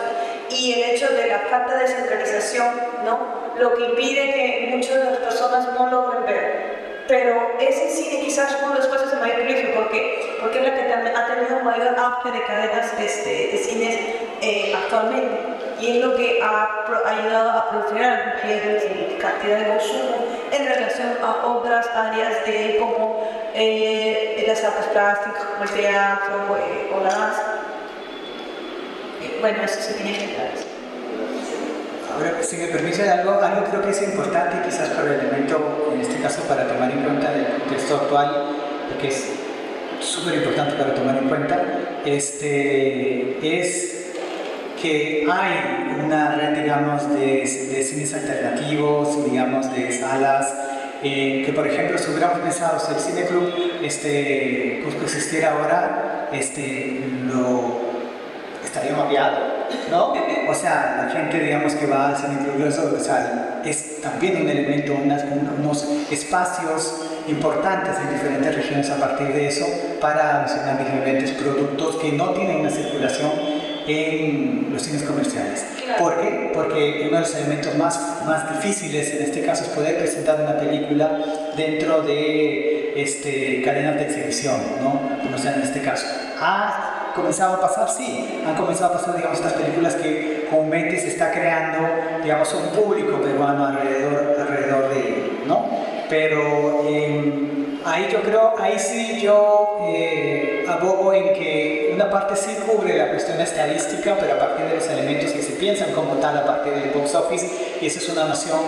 y el hecho de la falta de centralización, ¿no? Lo que impide que muchas de las personas no logren ver. Pero ese cine quizás uno de los espacios de mayor privilegio porque es la que ha tenido mayor auge de cadenas de cines actualmente, y es lo que ha ayudado a proliferar cantidad de consumo en relación a otras áreas como las artes plásticas, como el teatro o la danza. Bueno, eso se tiene que entrar. Ahora, si me permite algo creo que es importante, quizás por el elemento, en este caso para tomar en cuenta el contexto actual, porque es súper importante para tomar en cuenta, es que hay una red, digamos, de cines alternativos, digamos, de salas, que por ejemplo, si hubiéramos pensado, si el Cine Club Cusco existiera ahora, estaría mapeado, ¿no? O sea, la gente, digamos, que va al Cine Club, o sea, es también un elemento, unos espacios importantes en diferentes regiones a partir de eso para almacenar diferentes productos que no tienen una circulación en los cines comerciales. ¿Por qué? Porque uno de los elementos más difíciles en este caso es poder presentar una película dentro de cadenas de exhibición, ¿no? Como sea en este caso. ¿Ha comenzado a pasar? Sí, han comenzado a pasar, digamos, estas películas que comúnmente se está creando, digamos, un público peruano alrededor de ello, ¿no? Pero ahí sí yo abogo en que una parte sí cubre la cuestión estadística, pero a partir de los elementos que se piensan como tal a partir del box office, y esa es una noción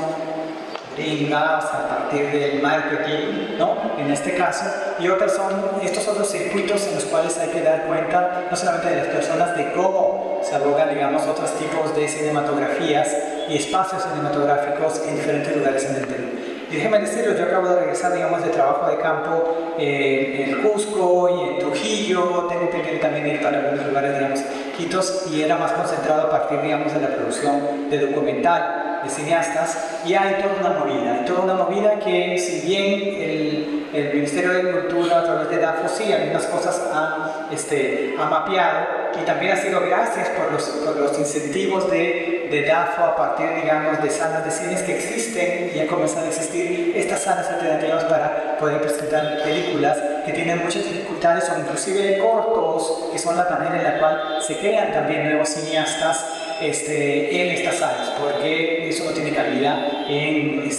gringa, o sea, a partir del marketing, ¿no? En este caso, y otros son estos otros circuitos en los cuales hay que dar cuenta no solamente de las personas, de cómo se abogan, digamos, otros tipos de cinematografías y espacios cinematográficos en diferentes lugares en el Perú. Y déjenme decirlo, yo acabo de regresar, digamos, de trabajo de campo en Cusco y en Trujillo, tengo pendiente también ir para algunos lugares, digamos, Quitos, y era más concentrado a partir, digamos, de la producción de documental, de cineastas, y hay toda una movida que, si bien el Ministerio de Cultura a través de DAFO sí algunas cosas ha mapeado, y también ha sido gracias por los incentivos de DAFO a partir, digamos, de salas de cines que existen, y ya comienzan a existir estas salas alternativas para poder presentar películas que tienen muchas dificultades, o inclusive cortos, que son la manera en la cual se crean también nuevos cineastas en estas salas, porque eso no tiene cabida en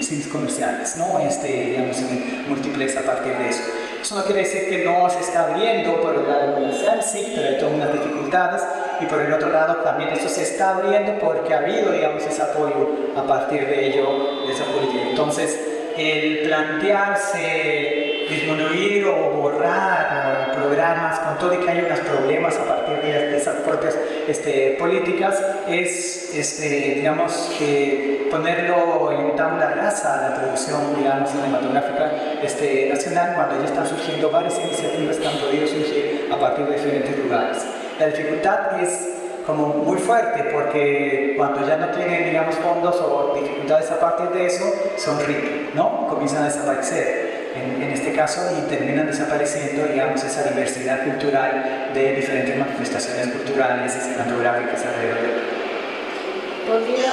cines comerciales, ¿no? Digamos, en multiplex a partir de eso. Eso no quiere decir que no se está abriendo por el lado comercial, sí, pero hay todas unas dificultades, y por el otro lado también eso se está abriendo porque ha habido, digamos, ese apoyo a partir de ello, de esa política. Entonces, el plantearse disminuir o borrar programas con todo y que hay unos problemas a partir de esas propias políticas es digamos, ponerlo en tabla rasa a la producción, digamos, cinematográfica nacional, cuando ya están surgiendo varias iniciativas que han podido surgir a partir de diferentes lugares. La dificultad es como muy fuerte, porque cuando ya no tienen, digamos, fondos o dificultades a partir de eso, son ricos, ¿no? Comienzan a desaparecer en este caso, y terminan desapareciendo, digamos, esa diversidad cultural de diferentes manifestaciones culturales y cinematográficas alrededor del mundo. ¿Podría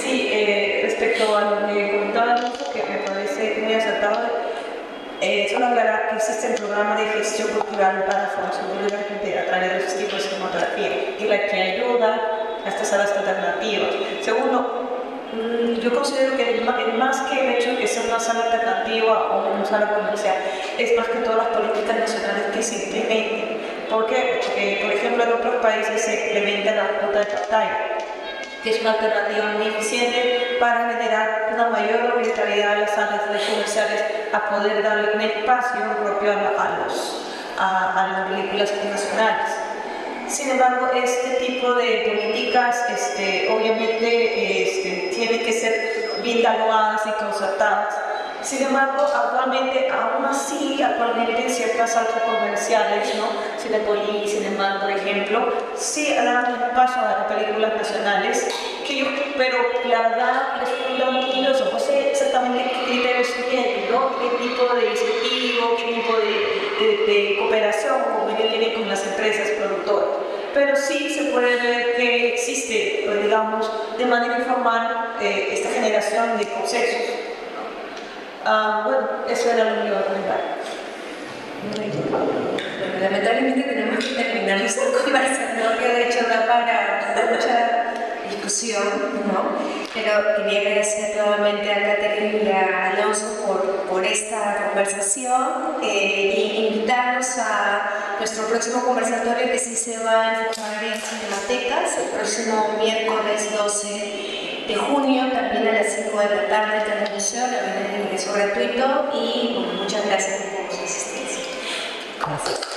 Sí, respecto a lo que comentaba Alonso, que me parece muy acertado, solo aclarar que existe el programa de gestión cultural para la formación de a través de los tipos de cinematografía, y la que ayuda a estas salas alternativas. Segundo, yo considero que más que el hecho de que sea una sala alternativa o una sala comercial, es más que todas las políticas nacionales que se implementen. ¿Por qué? Porque, por ejemplo, en otros países se implementa la cuota de pantalla, que es una alternativa muy eficiente para generar una mayor obligatoriedad a las salas comerciales a poder darle un espacio propio a las películas nacionales. Sin embargo, este tipo de políticas obviamente tienen que ser bien dialogadas y concertadas. Sin embargo, actualmente en ciertas salas comerciales, ¿no? Cinepolis, Cinemark, por ejemplo, sí dan un paso a las películas nacionales, pero la verdad les pregunto muy curioso, no sé exactamente qué criterios tienen, ¿no? Qué tipo de incentivo, qué tipo de cooperación o convenio tienen con las empresas productoras. Pero sí se puede ver que existe, digamos, de manera informal esta generación de consensos. Bueno, eso era lo que iba a comentar. Bueno, lamentablemente tenemos que terminar nuestra conversación, que de hecho da para mucha discusión, ¿no? Pero quería agradecer nuevamente a Catherine y a Alonso por esta conversación, e invitarlos a nuestro próximo conversatorio, que sí se va a enfocar en cinematecas, el próximo miércoles 12 de junio, también a las 5 de la tarde, en la televisión, el ingreso gratuito, y bueno, muchas gracias por su asistencia. Gracias.